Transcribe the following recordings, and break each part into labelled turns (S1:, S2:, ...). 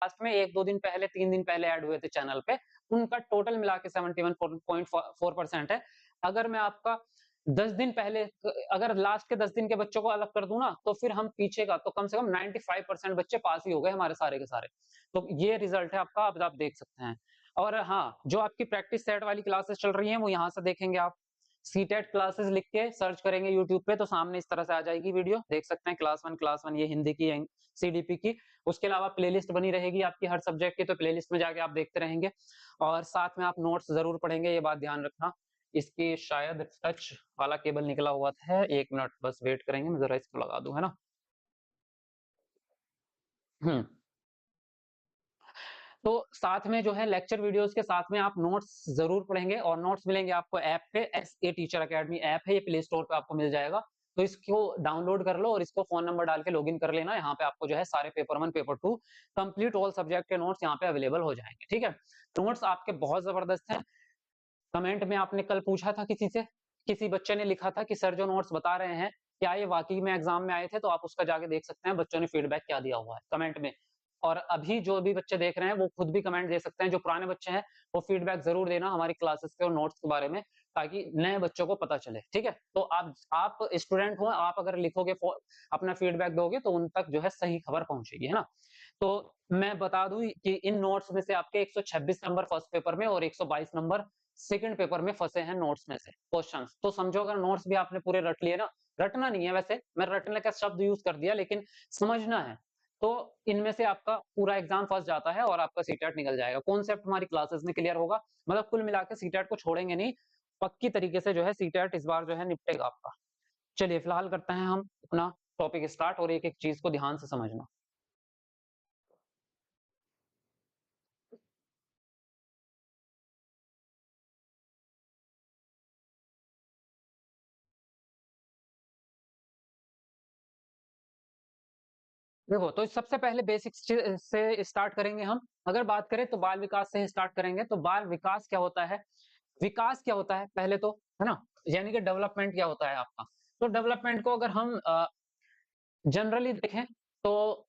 S1: Last में 1-2 दिन पहले, 3 दिन पहले ऐड हुए थे चैनल पे, उनका टोटल मिला के 71.4% है। अगर मैं आपका 10 दिन पहले अगर लास्ट के 10 दिन के बच्चों को अलग कर दूं ना, तो फिर हम पीछे का तो कम से कम 95% बच्चे पास ही हो गए हमारे सारे के सारे। तो ये रिजल्ट है आपका, अब आप देख सकते हैं। और हाँ, जो आपकी प्रैक्टिस सेट वाली क्लासेस चल रही हैं वो यहाँ से देखेंगे आप। सीटेट क्लासेस लिख के सर्च करेंगे यूट्यूब पे तो सामने इस तरह से आ जाएगी वीडियो, देख सकते हैं क्लास 1 ये हिंदी की सीडीपी की। उसके अलावा प्लेलिस्ट बनी रहेगी आपकी हर सब्जेक्ट की, तो प्लेलिस्ट में जाके आप देखते रहेंगे। और साथ में आप नोट्स जरूर पढ़ेंगे, ये बात ध्यान रखना। इसकी शायद टच वाला केबल निकला हुआ है, 1 मिनट बस वेट करेंगे, मैं जरा इसको लगा दूं, है ना। हम्म। तो साथ में जो है लेक्चर वीडियोस के साथ में आप नोट्स जरूर पढ़ेंगे, और नोट्स मिलेंगे आपको ऐप पे, SA टीचर अकेडमी ऐप है, ये प्ले स्टोर पे आपको मिल जाएगा। तो इसको डाउनलोड कर लो और इसको फोन नंबर डाल के लॉगिन कर लेना। यहाँ पे आपको जो है सारे paper 1 paper 2 complete all subject के नोट्स यहाँ पे अवेलेबल हो जाएंगे, ठीक है। नोट्स आपके बहुत जबरदस्त हैं। कमेंट में आपने कल पूछा था किसी से, किसी बच्चे ने लिखा था कि सर जो नोट्स बता रहे हैं क्या ये वाकई में एग्जाम में आए थे, तो आप उसका जाके देख सकते हैं बच्चों ने फीडबैक क्या दिया हुआ है कमेंट में। और अभी जो भी बच्चे देख रहे हैं वो खुद भी कमेंट दे सकते हैं, जो पुराने बच्चे हैं वो फीडबैक जरूर देना हमारी क्लासेस के और नोट्स के बारे में, ताकि नए बच्चों को पता चले, ठीक है। तो आप स्टूडेंट हो, आप अगर लिखोगे अपना फीडबैक दोगे तो उन तक जो है सही खबर पहुंचेगी, है ना। तो मैं बता दूं कि इन नोट्स में से आपके 126 नंबर फर्स्ट पेपर में और 122 नंबर सेकंड पेपर में फंसे हैं नोट्स में से क्वेश्चंस। तो समझो अगर नोट्स भी आपने पूरे रट लिए ना, रटना नहीं है वैसे, मैं रटने का शब्द यूज कर दिया, लेकिन समझना है, तो इनमें से आपका पूरा एग्जाम फंस जाता है और आपका सीटेट निकल जाएगा। कॉन्सेप्ट हमारी क्लासेस में क्लियर होगा, मतलब कुल मिलाकर सीटेट को छोड़ेंगे नहीं, पक्की तरीके से जो है सीटेट इस बार जो है निपटेगा आपका। चलिए फिलहाल करते हैं हम अपना टॉपिक स्टार्ट, और एक एक चीज को ध्यान से समझना। देखो, तो सबसे पहले बेसिक्स से स्टार्ट करेंगे हम। अगर बात करें तो बाल विकास से ही स्टार्ट करेंगे। तो बाल विकास क्या होता है, विकास क्या होता है पहले तो, है ना, यानी कि डेवलपमेंट क्या होता है आपका। तो डेवलपमेंट को अगर हम जनरली देखें तो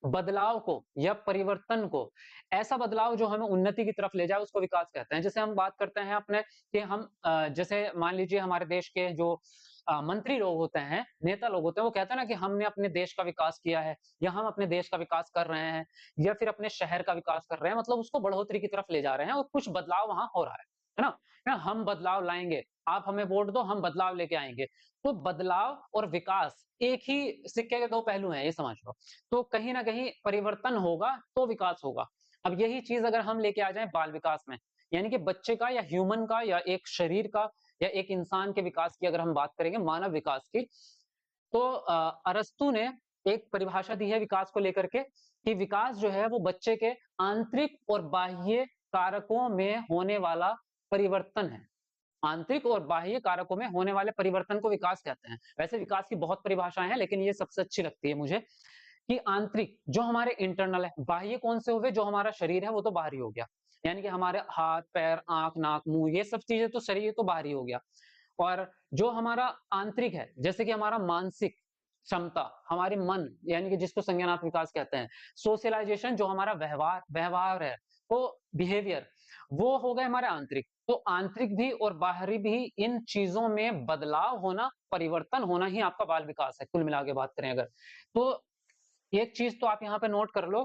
S1: बदलाव को या परिवर्तन को, ऐसा बदलाव जो हमें उन्नति की तरफ ले जाए उसको विकास कहते हैं। जैसे हम बात करते हैं अपने कि हम जैसे मान लीजिए हमारे देश के जो मंत्री लोग होते हैं, नेता लोग होते हैं, वो कहते हैं ना कि हमने अपने देश का विकास किया है, या हम अपने देश का विकास कर रहे हैं, या फिर अपने शहर का विकास कर रहे हैं, मतलब उसको बढ़ोतरी की तरफ ले जा रहे हैं और कुछ बदलाव वहां हो रहा है ना। हम बदलाव लाएंगे, आप हमें वोट दो, हम बदलाव लेके आएंगे। तो बदलाव और विकास एक ही सिक्के के दो पहलू हैं, ये समझ लो। तो कहीं ना कहीं परिवर्तन होगा तो विकास होगा। अब यही चीज अगर हम लेके आ जाएं बाल विकास में, यानी कि बच्चे का या ह्यूमन का या एक शरीर का या एक इंसान के विकास की अगर हम बात करेंगे, मानव विकास की, तो अरस्तु ने एक परिभाषा दी है विकास को लेकर के, कि विकास जो है वो बच्चे के आंतरिक और बाह्य कारकों में होने वाला परिवर्तन है। आंतरिक और बाह्य कारकों में होने वाले परिवर्तन को विकास कहते हैं। वैसे विकास की बहुत परिभाषाएं हैं, लेकिन ये सबसे अच्छी लगती है मुझे, कि आंतरिक जो हमारे इंटरनल है, बाह्य कौन से हुए, जो हमारा शरीर है वो तो बाहरी हो गया, यानी कि हमारे हाथ पैर आंख नाक मुंह ये सब चीजें तो शरीर तो बाहरी हो गया। और जो हमारा आंतरिक है, जैसे कि हमारा मानसिक क्षमता, हमारी मन, यानी कि जिसको संज्ञानात्मक विकास कहते हैं, सोशलाइजेशन जो हमारा व्यवहार व्यवहार है, वो बिहेवियर, वो हो गए हमारे आंतरिक। तो आंतरिक भी और बाहरी भी इन चीजों में बदलाव होना, परिवर्तन होना ही आपका बाल विकास है, कुल मिला के बात करें अगर। तो एक चीज तो आप यहाँ पे नोट कर लो,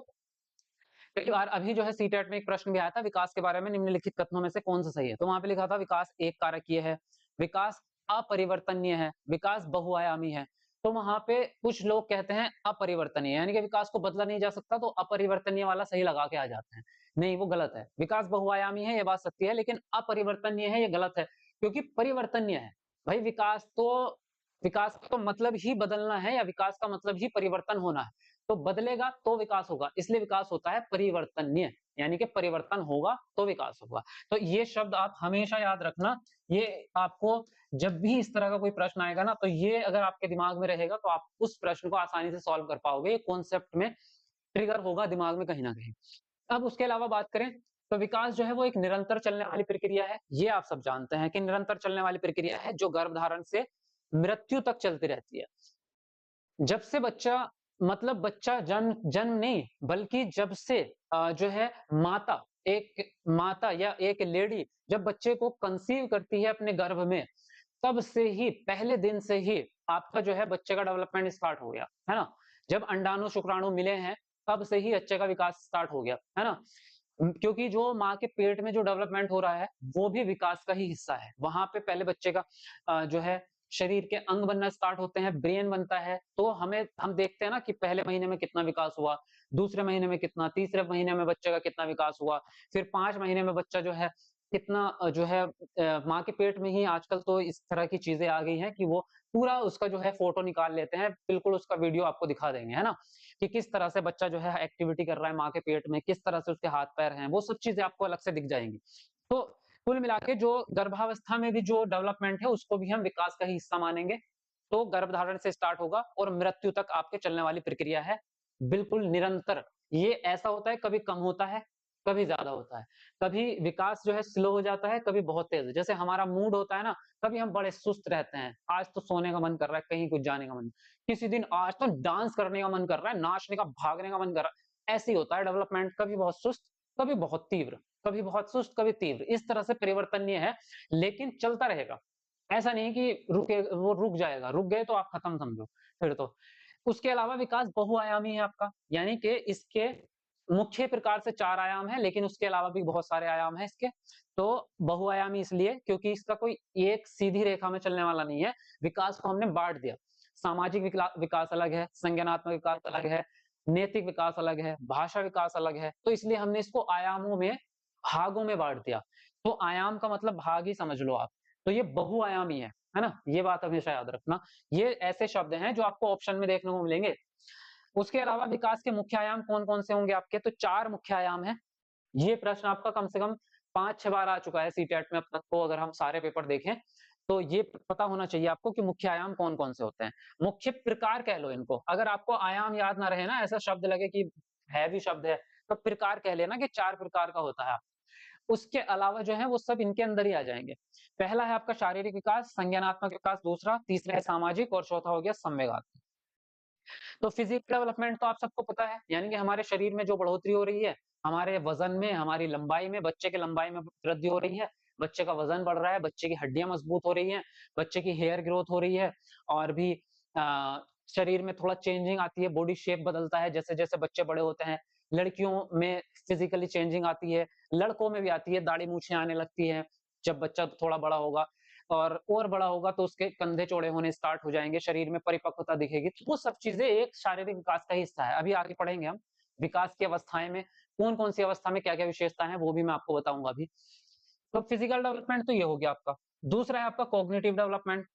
S1: कई बार अभी जो है सीटेट में एक प्रश्न भी आया था विकास के बारे में, निम्नलिखित कथनों में से कौन सा सही है। तो वहां पे लिखा था विकास एक कारकीय है, विकास अपरिवर्तनीय है, विकास बहुआयामी है। तो वहां पे कुछ लोग कहते हैं अपरिवर्तनीय, यानी कि विकास को बदला नहीं जा सकता, तो अपरिवर्तनीय वाला सही लगा के आ जाते हैं। नहीं, वो गलत है। विकास बहुआयामी है ये बात सत्य है, लेकिन अपरिवर्तनीय है ये गलत है, क्योंकि परिवर्तनीय है। भाई विकास का तो मतलब ही बदलना है, या विकास का मतलब ही परिवर्तन होना है। तो बदलेगा तो विकास होगा, इसलिए विकास होता है परिवर्तनीय, यानी कि परिवर्तन होगा तो विकास होगा। तो ये शब्द आप हमेशा याद रखना। ये आपको जब भी इस तरह का कोई प्रश्न आएगा ना, तो ये अगर आपके दिमाग में रहेगा तो आप उस प्रश्न को आसानी से सॉल्व कर पाओगे, कॉन्सेप्ट में ट्रिगर होगा दिमाग में कहीं ना कहीं। अब उसके अलावा बात करें तो विकास जो है वो एक निरंतर चलने वाली प्रक्रिया है। ये आप सब जानते हैं कि निरंतर चलने वाली प्रक्रिया है, जो गर्भधारण से मृत्यु तक चलती रहती है। जब से बच्चा मतलब बच्चा जन्म जन्म नहीं, बल्कि जब से जो है माता या एक लेडी जब बच्चे को कंसीव करती है अपने गर्भ में, तब से ही पहले दिन से ही आपका जो है बच्चे का डेवलपमेंट स्टार्ट हो गया, है ना? जब अंडाणु शुक्राणु मिले हैं, तब से ही बच्चे का विकास स्टार्ट हो गया, है ना? क्योंकि जो माँ के पेट में जो डेवलपमेंट हो रहा है, वो भी विकास का ही हिस्सा है। वहाँ पे पहले बच्चे का जो है शरीर के अंग बनना स्टार्ट होते हैं, ब्रेन बनता है, तो हम देखते हैं ना कि पहले महीने में कितना विकास हुआ, दूसरे महीने में कितना, तीसरे महीने में बच्चे का कितना विकास हुआ, फिर 5 महीने में बच्चा जो है कितना जो है माँ के पेट में ही आजकल तो इस तरह की चीज़ें आ गई हैं कि वो पूरा उसका जो है फ़ोटो निकाल लेते हैं, बिल्कुल उसका वीडियो आपको दिखा देंगे, है ना? कि किस तरह से बच्चा जो है एक्टिविटी कर रहा है माँ के पेट में, किस तरह से उसके हाथ-पैर हैं, वो सब चीज़ें आपको अलग से दिख जाएँगी। तो कुल मिला के जो गर्भावस्था में भी जो डेवलपमेंट है, उसको भी हम विकास का ही हिस्सा मानेंगे। तो गर्भधारण से स्टार्ट होगा और मृत्यु तक आपके चलने वाली प्रक्रिया है, बिल्कुल निरंतर। ये ऐसा होता है, कभी कम होता है, कभी ज़्यादा होता है। कभी विकास जो है स्लो हो जाता है, कभी बहुत तेज़। जैसे हमारा मूड होता है ना, कभी हम बड़े सुस्त रहते हैं, आज तो सोने का मन कर रहा है, कहीं कुछ जाने का मन, किसी दिन आज तो डांस करने का मन कर रहा है, नाचने का, भागने का मन कर रहा है। ऐसे ही होता है डेवलपमेंट, कभी बहुत सुस्त, कभी बहुत तीव्र, कभी बहुत सुस्त, कभी तीव्र। इस तरह से परिवर्तनीय है, लेकिन चलता रहेगा। ऐसा नहीं कि वो रुक जाएगा, रुक गए तो आप खत्म समझो फिर तो। उसके अलावा विकास बहुआयामी है आपका, यानी कि इसके मुख्य प्रकार से 4 आयाम हैं, लेकिन उसके अलावा भी बहुत सारे आयाम हैं इसके। तो बहुआयामी इसलिए क्योंकि इसका कोई एक सीधी रेखा में चलने वाला नहीं है, विकास को हमने बाँट दिया। सामाजिक विकास अलग है, संज्ञानात्मक विकास अलग है, नैतिक विकास अलग है, भाषा विकास अलग है, तो इसलिए हमने इसको आयामों में, भागों में बाँट दिया। तो आयाम का मतलब भाग ही समझ लो आप। तो ये बहुआयामी है ना? ये बात हमेशा याद रखना। ये ऐसे शब्द हैं जो आपको ऑप्शन में देखने को मिलेंगे। उसके अलावा विकास के मुख्य आयाम कौन-कौन से होंगे आपके? तो 4 मुख्य आयाम हैं। ये प्रश्न आपका कम से कम 5-6 बार आ चुका है सीटेट में अब तक को, अगर हम सारे पेपर देखें, तो ये पता होना चाहिए आपको कि मुख्य आयाम कौन-कौन से होते हैं। मुख्य प्रकार कह लो इनको, अगर आपको आयाम याद ना रहे ना, ऐसा शब्द लगे कि हैवी शब्द है, तो प्रकार कह लेना कि 4 प्रकार का होता है। उसके अलावा जो है वो सब इनके अंदर ही आ जाएँगे। पहला है आपका शारीरिक विकास, संज्ञानात्मक विकास दूसरा, तीसरा है सामाजिक और चौथा हो गया संवेगात्मक। तो फिजिकल डेवलपमेंट तो आप सबको पता है, यानी कि हमारे शरीर में जो बढ़ोतरी हो रही है, हमारे वजन में, हमारी लंबाई में, बच्चे की लंबाई में वृद्धि हो रही है, बच्चे का वजन बढ़ रहा है, बच्चे की हड्डियां मजबूत हो रही हैं, बच्चे की हेयर ग्रोथ हो रही है, और भी शरीर में थोड़ा चेंजिंग आती है, बॉडी शेप बदलता है जैसे जैसे बच्चे बड़े होते हैं। लड़कियों में फिजिकली चेंजिंग आती है, लड़कों में भी आती है, दाढ़ी मूछें आने लगती हैं जब बच्चा थोड़ा बड़ा होगा, और बड़ा होगा तो उसके कंधे चौड़े होने स्टार्ट हो जाएँगे, शरीर में परिपक्वता दिखेगी। तो वो सब चीज़ें एक शारीरिक विकास का ही हिस्सा है। अभी आगे पढ़ेंगे हम, विकास की अवस्थाएँ में कौन-कौन सी अवस्था में क्या-क्या विशेषता है, वो भी मैं आपको बताऊँगा अभी। तो फिजिकल डेवलपमेंट तो ये हो गया आपका। दूसरा है आपका कॉग्निटिव डेवलपमेंट।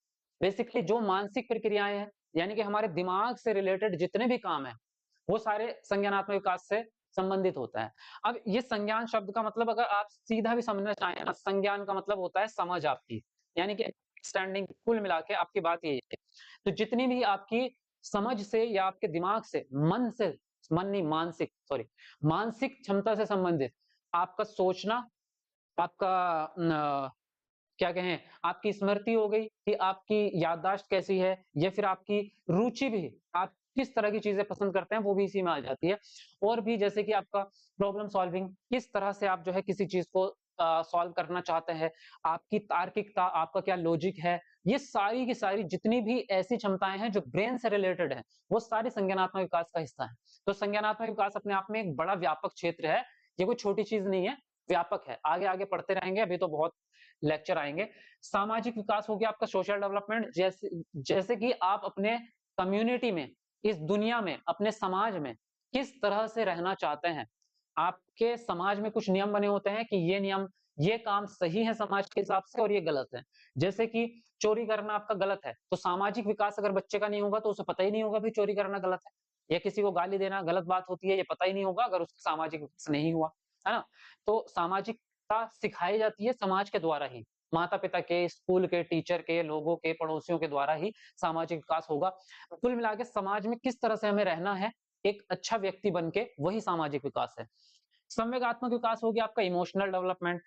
S1: बेसिकली जो मानसिक प्रक्रियाएँ हैं, यानी कि हमारे दिमाग से रिलेटेड जितने भी काम हैं, वो सारे संज्ञानात्मक विकास से संबंधित होता है। अब ये संज्ञान शब्द का मतलब अगर आप सीधा भी समझना चाहें ना, संज्ञान का मतलब होता है समझ आपकी, यानी कि अंडरस्टैंडिंग, कुल मिला के आपकी बात यही है। तो जितनी भी आपकी समझ से या आपके दिमाग से, मन नहीं मानसिक, सॉरी, मानसिक क्षमता से संबंधित आपका सोचना, आपका क्या कहें, आपकी स्मृति हो गई कि आपकी याददाश्त कैसी है, या फिर आपकी रुचि भी, आप किस तरह की चीज़ें पसंद करते हैं, वो भी इसी में आ जाती है। और भी जैसे कि आपका प्रॉब्लम सॉल्विंग, किस तरह से आप जो है किसी चीज़ को सॉल्व करना चाहते हैं, आपकी तार्किकता, आपका क्या लॉजिक है, ये सारी की सारी जितनी भी ऐसी क्षमताएँ हैं जो ब्रेन से रिलेटेड हैं, वो सारी संज्ञानात्मक विकास का हिस्सा हैं। तो संज्ञानात्मक विकास अपने आप में एक बड़ा व्यापक क्षेत्र है, ये कोई छोटी चीज़ नहीं है, व्यापक है। आगे-आगे पढ़ते रहेंगे, अभी तो बहुत लेक्चर आएँगे। सामाजिक विकास हो गया आपका सोशल डेवलपमेंट, जैसे जैसे कि आप अपने कम्युनिटी में, इस दुनिया में, अपने समाज में किस तरह से रहना चाहते हैं। आपके समाज में कुछ नियम बने होते हैं कि ये नियम, ये काम सही है समाज के हिसाब से और ये गलत है। जैसे कि चोरी करना आपका गलत है, तो सामाजिक विकास अगर बच्चे का नहीं होगा तो उसे पता ही नहीं होगा भी चोरी करना गलत है, या किसी को गाली देना गलत बात होती है, ये पता ही नहीं होगा अगर उसका सामाजिक विकास नहीं हुआ, है ना? तो सामाजिकता सिखाई जाती है समाज के द्वारा ही, माता-पिता के, स्कूल के, टीचर के, लोगों के, पड़ोसियों के द्वारा ही सामाजिक विकास होगा। कुल मिला के समाज में किस तरह से हमें रहना है, एक अच्छा व्यक्ति बन के, वही सामाजिक विकास है। संवेगात्मक विकास हो गया आपका इमोशनल डेवलपमेंट।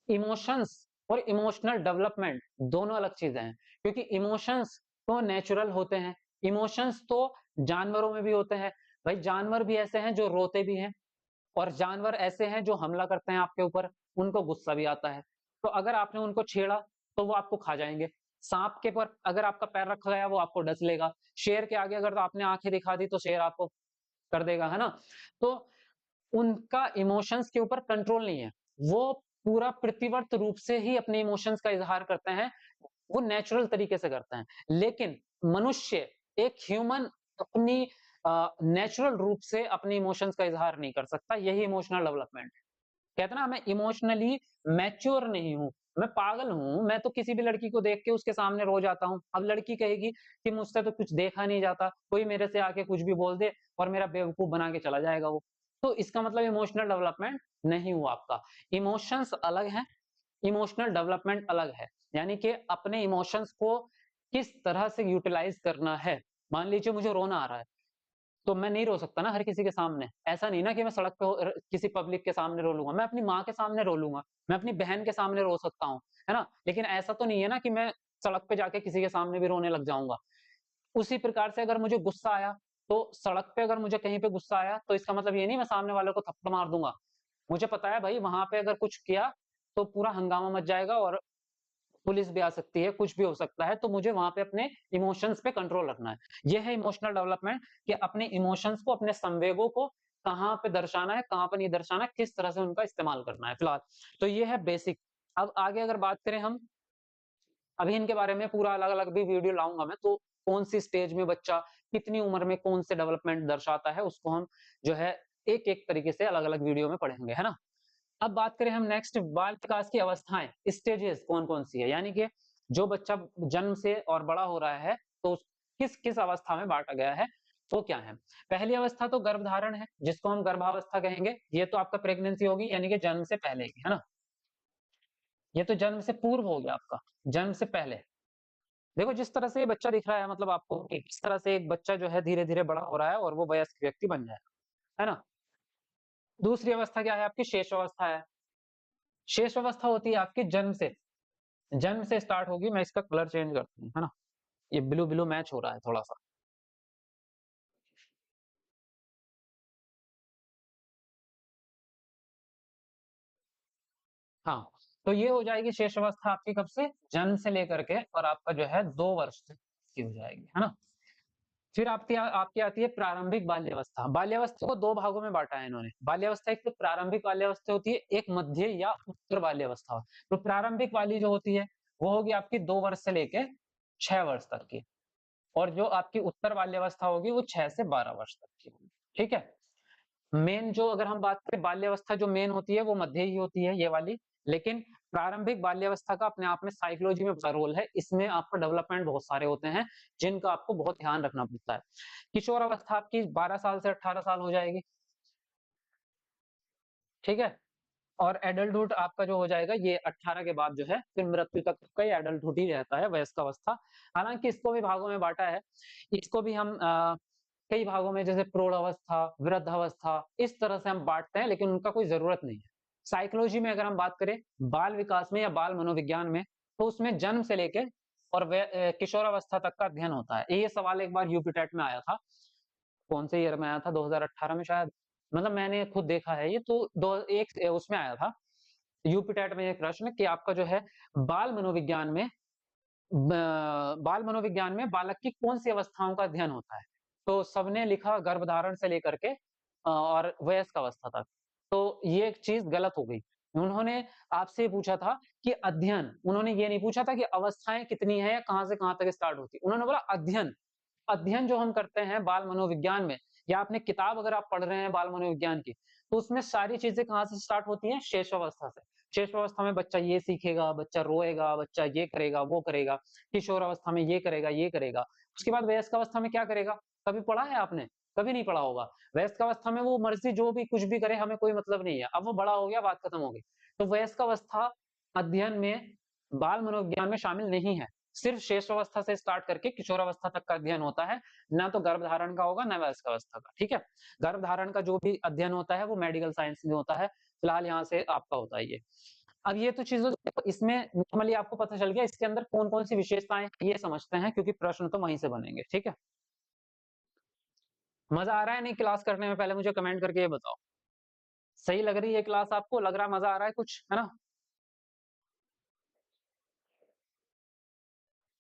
S1: इमोशंस और इमोशनल डेवलपमेंट दोनों अलग चीजें हैं, क्योंकि इमोशंस तो नेचुरल होते हैं, इमोशंस तो जानवरों में भी होते हैं भाई, जानवर भी ऐसे हैं जो रोते भी हैं, और जानवर ऐसे हैं जो हमला करते हैं आपके ऊपर, उनको गुस्सा भी आता है। तो अगर आपने उनको छेड़ा तो वो आपको खा जाएंगे। सांप के पर अगर आपका पैर रखा गया वो आपको डस लेगा। शेर के आगे अगर आपने आंखें दिखा दी तो शेर आपको कर देगा, है ना? तो उनका इमोशंस के ऊपर कंट्रोल नहीं है। वो पूरा प्रतिवर्त रूप से ही अपने इमोशंस का इज़हार करते हैं, वो नेचुरल तरीके से करते हैं। लेकिन मनुष्य, एक ह्यूमन अपनी नेचुरल रूप से अपने इमोशंस का इज़हार नहीं कर सकता, यही इमोशनल डेवलपमेंट है। कहते हैं ना, मैं इमोशनली मैच्योर नहीं हूँ, मैं पागल हूँ, मैं तो किसी भी लड़की को देख के उसके सामने रो जाता हूँ। अब लड़की कहेगी कि मुझसे तो कुछ देखा नहीं जाता, कोई मेरे से आके कुछ भी बोल दे और मेरा बेवकूफ बना के चला जाएगा वो। तो इसका मतलब इमोशनल डेवलपमेंट नहीं हुआ आपका। इमोशंस अलग हैं, इमोशनल डेवलपमेंट अलग है। यानी कि अपने इमोशंस को किस तरह से यूटिलाइज करना है। मान लीजिए मुझे रोना आ रहा है, तो मैं नहीं रो सकता ना हर किसी के सामने। ऐसा नहीं ना कि मैं सड़क पे किसी पब्लिक के सामने रो लूंगा, मैं अपनी माँ के सामने रो लूंगा, मैं अपनी बहन के सामने रो सकता हूँ, है ना? लेकिन ऐसा तो नहीं है ना कि मैं सड़क पे जाके किसी के सामने भी रोने लग जाऊंगा। उसी प्रकार से अगर मुझे गुस्सा आया, तो सड़क पे अगर मुझे कहीं पे गुस्सा आया तो इसका मतलब ये नहीं मैं सामने वाले को थप्पड़ मार दूंगा। मुझे पता है भाई वहां पे अगर कुछ किया तो पूरा हंगामा मच जाएगा और पुलिस भी आ सकती है, कुछ भी हो सकता है, तो मुझे वहां पे अपने इमोशंस पे कंट्रोल रखना है। ये है इमोशनल डेवलपमेंट, कि अपने इमोशंस को, अपने संवेगों को कहाँ पे दर्शाना है, कहाँ पर नहीं दर्शाना है, किस तरह से उनका इस्तेमाल करना है फिलहाल। तो ये है बेसिक। अब आगे अगर बात करें हम, अभी इनके बारे में पूरा अलग-अलग भी वीडियो लाऊंगा मैं, तो कौन सी स्टेज में बच्चा कितनी उम्र में कौन से डेवलपमेंट दर्शाता है, उसको हम जो है एक-एक तरीके से अलग-अलग वीडियो में पढ़ेंगे, है ना? अब बात करें हम नेक्स्ट, बाल विकास की अवस्थाएं, स्टेजेस कौन-कौन सी है, यानी कि जो बच्चा जन्म से और बड़ा हो रहा है तो किस किस अवस्था में बांटा गया है, वो क्या है? पहली अवस्था तो गर्भधारण है, जिसको हम गर्भावस्था कहेंगे। ये तो आपका प्रेगनेंसी होगी, यानी कि जन्म से पहले की, है ना? ये तो जन्म से पूर्व हो गया आपका, जन्म से पहले। देखो जिस तरह से ये बच्चा दिख रहा है, मतलब आपको कि किस तरह से एक बच्चा जो है धीरे-धीरे बड़ा हो रहा है और वो वयस्क व्यक्ति बन जाएगा, है ना? दूसरी अवस्था क्या है आपकी? शेष अवस्था है। शेष अवस्था होती है आपकी जन्म से स्टार्ट होगी। मैं इसका कलर चेंज करता हूँ, है ना? ये ब्लू ब्लू मैच हो रहा है थोड़ा सा। हाँ, तो ये हो जाएगी शेष अवस्था आपकी कब से? जन्म से लेकर के, और आपका जो है 2 वर्ष तक की हो जाएगी, है ना? फिर आपकी आती है प्रारंभिक बाल्यावस्था। बाल्यावस्था को 2 भागों में बांटा है इन्होंने। बाल्यावस्था एक तो प्रारंभिक बाल्यावस्था होती है, एक मध्य या उत्तर बाल्यावस्था। तो प्रारंभिक वाली जो होती है वो होगी आपकी 2 वर्ष से लेके 6 वर्ष तक की, और जो आपकी उत्तर बाल्यावस्था होगी वो 6 से 12 वर्ष तक की होगी। ठीक है? मेन जो अगर हम बात करें बाल्यावस्था जो मेन होती है वो मध्य ही होती है, ये वाली। लेकिन प्रारंभिक बाल्यावस्था का अपने आप में साइकोलॉजी में बड़ा रोल है। इसमें आपका डेवलपमेंट बहुत सारे होते हैं जिनका आपको बहुत ध्यान रखना पड़ता है। किशोर अवस्था आपकी 12 साल से 18 साल हो जाएगी। ठीक है? और एडल्टहुड आपका जो हो जाएगा ये 18 के बाद जो है फिर मृत्यु तक का ये एडल्टहुड ही रहता है, वयस्क अवस्था। हालांकि इसको भी भागों में बांटा है। इसको भी हम कई भागों में, जैसे प्रौढ़ अवस्था, वृद्ध अवस्था, इस तरह से हम बांटते हैं, लेकिन उनका कोई जरूरत नहीं है। साइकोलॉजी में अगर हम बात करें बाल विकास में या बाल मनोविज्ञान में, तो उसमें जन्म से लेके और किशोर अवस्था तक का अध्ययन होता है। ये सवाल एक बार यूपी टेट में आया था। कौन से ईयर में आया था? 2018 में शायद। मतलब मैंने खुद देखा है ये तो, दो एक उसमें आया था यूपी टेट में एक प्रश्न, कि आपका जो है बाल मनोविज्ञान में बाल मनोविज्ञान में बालक की कौन सी अवस्थाओं का अध्ययन होता है। तो सबने लिखा गर्भधारण से लेकर के और वयस्क अवस्था तक। तो ये एक चीज गलत हो गई। उन्होंने आपसे ये पूछा था कि अध्ययन, उन्होंने ये नहीं पूछा था कि अवस्थाएं कितनी है या कहां से कहां तक स्टार्ट होती है। उन्होंने बोला अध्ययन। अध्ययन जो हम करते हैं बाल मनोविज्ञान में, या आपने किताब अगर आप पढ़ रहे हैं बाल मनोविज्ञान की, तो उसमें सारी चीजें कहाँ से स्टार्ट होती हैं? शेष अवस्था से। शेष अवस्था में बच्चा ये सीखेगा, बच्चा रोएगा, बच्चा ये करेगा, वो करेगा। किशोर अवस्था में ये करेगा, ये करेगा। उसके बाद वयस्क अवस्था में क्या करेगा? कभी पढ़ा है आपने? कभी नहीं पढ़ा होगा। वयस्क अवस्था में वो मर्जी जो भी कुछ भी करे, हमें कोई मतलब नहीं है। अब वो बड़ा हो गया, बात खत्म हो गई। तो वयस्क अवस्था अध्ययन में बाल मनोविज्ञान में शामिल नहीं है। सिर्फ शेष अवस्था से स्टार्ट करके किशोर अवस्था तक का अध्ययन होता है। ना तो गर्भधारण का होगा, ना वयस्क अवस्था का। ठीक है? गर्भधारण का जो भी अध्ययन होता है वो मेडिकल साइंस में होता है। फिलहाल यहाँ से आपका होता है ये। अब ये तो चीज़ों, इसमें नॉर्मली आपको पता चल गया इसके अंदर कौन-कौन सी विशेषताएं हैं, ये समझते हैं, क्योंकि प्रश्न तो वहीं से बनेंगे। ठीक है? मजा आ रहा है नहीं क्लास करने में? पहले मुझे कमेंट करके ये बताओ। सही लग रही है क्लास आपको? लग रहा है मजा आ रहा है कुछ, है ना?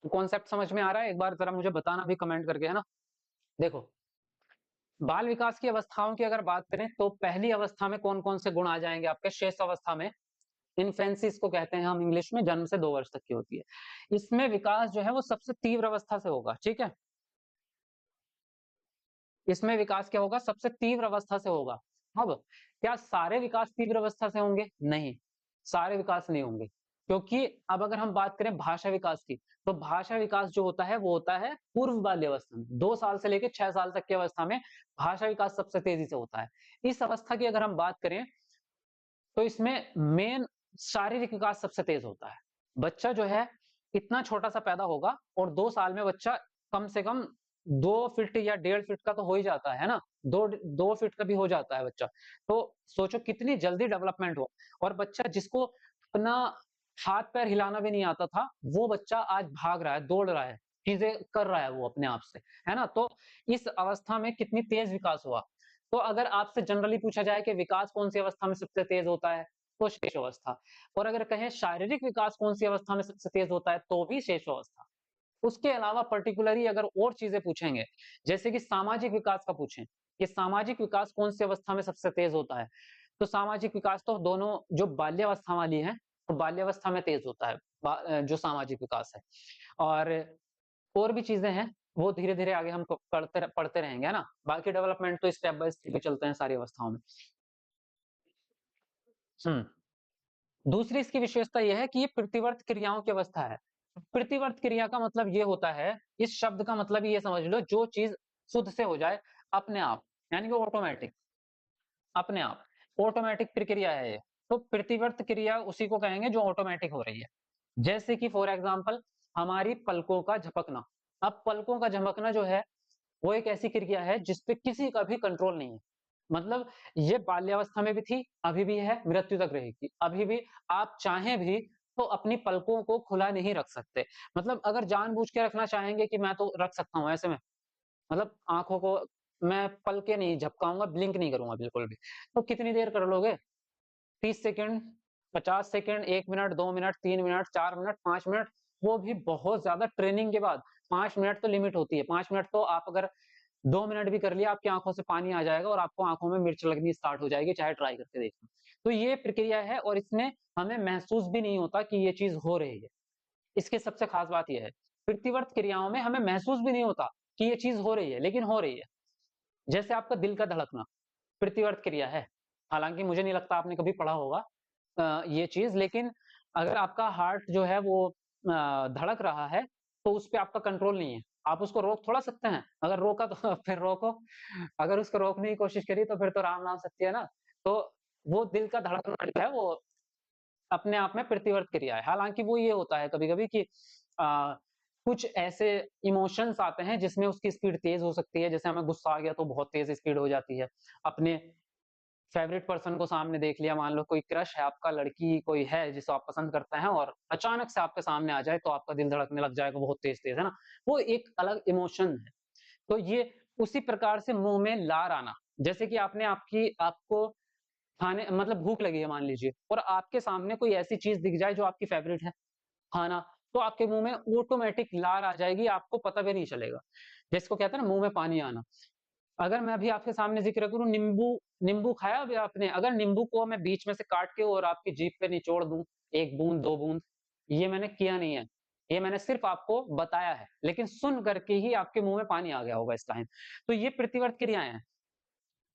S1: कॉन्सेप्ट समझ में आ रहा है? एक बार जरा मुझे बताना भी कमेंट करके, है ना? देखो, बाल विकास की अवस्थाओं की अगर बात करें तो पहली अवस्था में कौन-कौन से गुण आ जाएँगे आपके? शेष अवस्था में इन्फेंसी इसको कहते हैं हम इंग्लिश में, जन्म से 2 वर्ष तक की होती है। इसमें विकास जो है वो सबसे तीव्र अवस्था से होगा, ठीक है? इसमें विकास क्या होगा? सबसे तीव्र अवस्था से होगा। अब क्या सारे विकास तीव्र अवस्था से होंगे? नहीं, सारे विकास नहीं होंगे। क्योंकि अब अगर हम बात करें भाषा विकास की, तो भाषा विकास जो होता है वो होता है पूर्व बाल्यावस्था में। 2 साल से लेके 6 साल तक की अवस्था में भाषा विकास सबसे तेज़ी से होता है। इस अवस्था की अगर हम बात करें तो इसमें मेन शारीरिक विकास सबसे तेज होता है। बच्चा जो है इतना छोटा-सा पैदा होगा और 2 साल में बच्चा कम से कम 2 फीट या 1.5 फीट का तो हो ही जाता है ना? 2 फीट का भी हो जाता है बच्चा। तो सोचो कितनी जल्दी डेवलपमेंट हो और बच्चा जिसको अपना हाथ-पैर हिलाना भी नहीं आता था, वो बच्चा आज भाग रहा है, दौड़ रहा है, चीज़ें कर रहा है वो अपने आप से, है ना? तो इस अवस्था में कितनी तेज विकास हुआ। तो अगर आपसे जनरली पूछा जाए कि विकास कौन-सी अवस्था में सबसे तेज होता है, तो शेष अवस्था। और अगर कहें शारीरिक विकास कौन-सी अवस्था में सबसे तेज होता है, तो भी शेष अवस्था। उसके अलावा पर्टिकुलरली अगर और चीज़ें पूछेंगे, जैसे कि सामाजिक विकास का पूछें, कि सामाजिक विकास कौन-सी अवस्था में सबसे तेज होता है, तो सामाजिक विकास तो दोनों जो बाल्यावस्था वाली है, तो बाल्यावस्था में तेज होता है, जो सामाजिक विकास है। और भी चीज़ें हैं, वो धीरे-धीरे आगे हम प पढ़ते रहेंगे, है ना? बाकी डेवलपमेंट तो स्टेप बाय स्टेप ही चलते हैं सारी अवस्थाओं में। हुँ। दूसरी इसकी विशेषता ये है कि ये प्रतिवर्त क्रियाओं की अवस्था है। प्रतिवर्त क्रिया का मतलब ये होता है, इस शब्द का मतलब ये समझ लो जो चीज़ खुद से हो जाए अपने आप, यानी कि ऑटोमैटिक, अपने आप। ऑटोमैटिक प्रक्रिया है ये। तो प्रतिवर्त क्रिया उसी को कहेंगे जो ऑटोमैटिक हो रही है। जैसे कि फॉर एग्ज़ाम्पल हमारी पलकों का झपकना। अब पलकों का झपकना जो है वो एक ऐसी क्रिया है जिस पे किसी का भी कंट्रोल नहीं है। मतलब ये बाल्यावस्था में भी थी, अभी भी है, मृत्यु तक रहेगी। अभी भी आप चाहें भी तो अपनी पलकों को खुला नहीं रख सकते। मतलब अगर जानबूझ के रखना चाहेंगे कि मैं तो रख सकता हूँ ऐसे में, मतलब आँखों को मैं पलकें नहीं झपकाऊँगा, ब्लिंक नहीं करूँगा बिल्कुल भी। तो कितनी देर कर लोगे? 30 second, 50 second, 1 minute, 2 minute, 3 minute, 4 minute, 5 minute, वो भी बहुत ज़्यादा ट्रेनिंग के बाद। 5 मिनट तो लिमिट होती है, 5 मिनट तो आप अगर 2 मिनट भी कर लिया, आपकी आँखों से पानी आ जाएगा और आपको आँखों में मिर्च लगनी स्टार्ट हो जाएगी, चाहे ट्राई करके देखना। तो ये प्रक्रिया है और इसमें हमें महसूस भी नहीं होता कि ये चीज़ हो रही है। इसकी सबसे ख़ास बात ये है, प्रतिवर्त क्रियाओं में हमें महसूस भी नहीं होता कि ये चीज़ हो रही है, लेकिन हो रही है। जैसे आपका दिल का धड़कना, प्रतिवर्त क्रिया है। हालाँकि मुझे नहीं लगता आपने कभी पढ़ा होगा ये चीज़, लेकिन अगर आपका हार्ट जो है वो धड़क रहा है, तो उस पे आपका कंट्रोल नहीं है। आप उसको रोक थोड़ा सकते हैं, अगर रोका तो फिर रोको, अगर उसको रोकने की कोशिश करी तो फिर तो राम नाम सत्य है ना। तो वो दिल का धड़कना जो है वो अपने आप में प्रतिवर्त क्रिया है। हालाँकि वो ये होता है कभी-कभी कि अ, कुछ ऐसे इमोशंस आते हैं जिसमें उसकी स्पीड तेज़ हो सकती है, जैसे हमें गुस्सा आ गया तो बहुत तेज़ स्पीड हो जाती है। अपने फेवरेट पर्सन को सामने देख लिया, मान लो कोई क्रश है आपका, लड़की कोई है जिसे आप पसंद करते हैं और अचानक से आपके सामने आ जाए तो आपका दिल धड़कने लग जाएगा बहुत तेज़-तेज़, है ना? वो एक अलग इमोशन है। तो ये उसी प्रकार से मुँह में लार आना, जैसे कि आपको खाने मतलब भूख लगी है मान लीजिए और आपके सामने कोई ऐसी चीज़ दिख जाए जो आपकी फेवरेट है, खाना, तो आपके मुँह में ऑटोमैटिक लार आ जाएगी, आपको पता भी नहीं चलेगा। जिसको कहते हैं ना मुँह में पानी आना। अगर मैं अभी आपके सामने ज़िक्र करूँ नींबू नींबू खाया अभी आपने? अगर नींबू को मैं बीच में से काट के और आपकी जीभ पे निचोड़ दूँ, 1 बूँद, 2 बूँद, ये मैंने किया नहीं है। ये मैंने सिर्फ़ आपको बताया है, लेकिन सुन कर के ही आपके मुँह में पानी आ गया होगा इस टाइम। तो ये प्रतिवर्त क्रियाएँ हैं।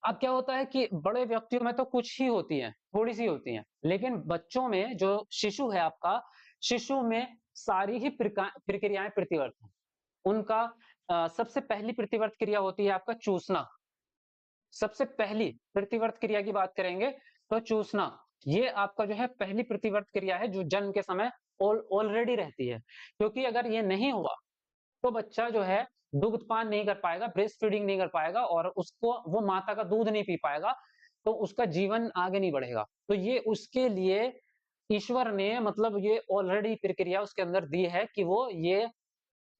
S1: अब क्या होता है कि बड़े व्यक्तियों में तो कुछ ही होती हैं, थोड़ी-सी होती हैं, लेकिन बच्चों में जो शिशु है आपका, शिशु में सारी ही प्रक्रियाएँ प्रतिवर्त हैं। उनका सबसे पहली प्रतिवर्त क्रिया होती है आपका चूसना। सबसे पहली प्रतिवर्त क्रिया की बात करेंगे तो चूसना। ये आपका जो है पहली प्रतिवर्त क्रिया है जो जन्म के समय ऑलरेडी रहती है। क्योंकि अगर ये नहीं हुआ तो बच्चा जो है दुग्धपान नहीं कर पाएगा, ब्रेस्ट फीडिंग नहीं कर पाएगा और उसको वो माता का दूध नहीं पी पाएगा, तो उसका जीवन आगे नहीं बढ़ेगा। तो ये उसके लिए ईश्वर ने मतलब ये ऑलरेडी प्रक्रिया उसके अंदर दी है कि वो ये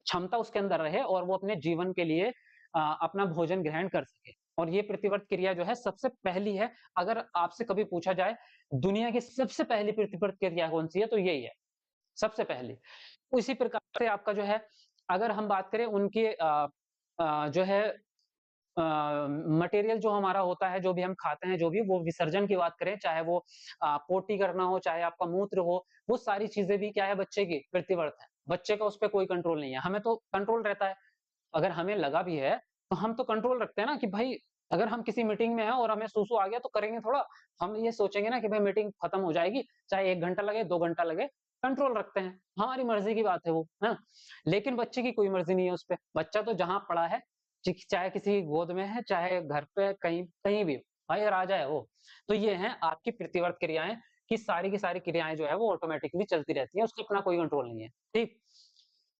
S1: क्षमता उसके अंदर रहे और वो अपने जीवन के लिए अपना भोजन ग्रहण कर सके। और ये प्रतिवर्त क्रिया जो है सबसे पहली है। अगर आपसे कभी पूछा जाए दुनिया की सबसे पहली प्रतिवर्त क्रिया कौन सी है, तो यही है सबसे पहली। उसी प्रकार से आपका जो है, अगर हम बात करें उनके जो है मटेरियल जो हमारा होता है, जो भी हम खाते हैं, जो भी वो विसर्जन की बात करें, चाहे वो पोटी करना हो, चाहे आपका मूत्र हो, वो सारी चीजें भी क्या है, बच्चे की प्रतिवर्त है। बच्चे का उस पर कोई कंट्रोल नहीं है, हमें तो कंट्रोल रहता है। अगर हमें लगा भी है तो हम तो कंट्रोल रखते हैं ना, कि भाई अगर हम किसी मीटिंग में हैं और हमें सूसू आ गया तो करेंगे थोड़ा। हम ये सोचेंगे ना कि भाई मीटिंग खत्म हो जाएगी, चाहे 1 घंटा लगे 2 घंटा लगे, कंट्रोल रखते हैं, हमारी मर्जी की बात है वो, है ना। लेकिन बच्चे की कोई मर्जी नहीं है उस पर। बच्चा तो जहां पड़ा है, चाहे किसी की गोद में है, चाहे घर पे कहीं कहीं भी, भाई राजा है वो। तो ये है आपकी प्रतिवर्त क्रियाएं, कि सारी की सारी क्रियाएं जो है वो ऑटोमेटिकली चलती रहती है, उसका अपना कोई कंट्रोल नहीं है। ठीक,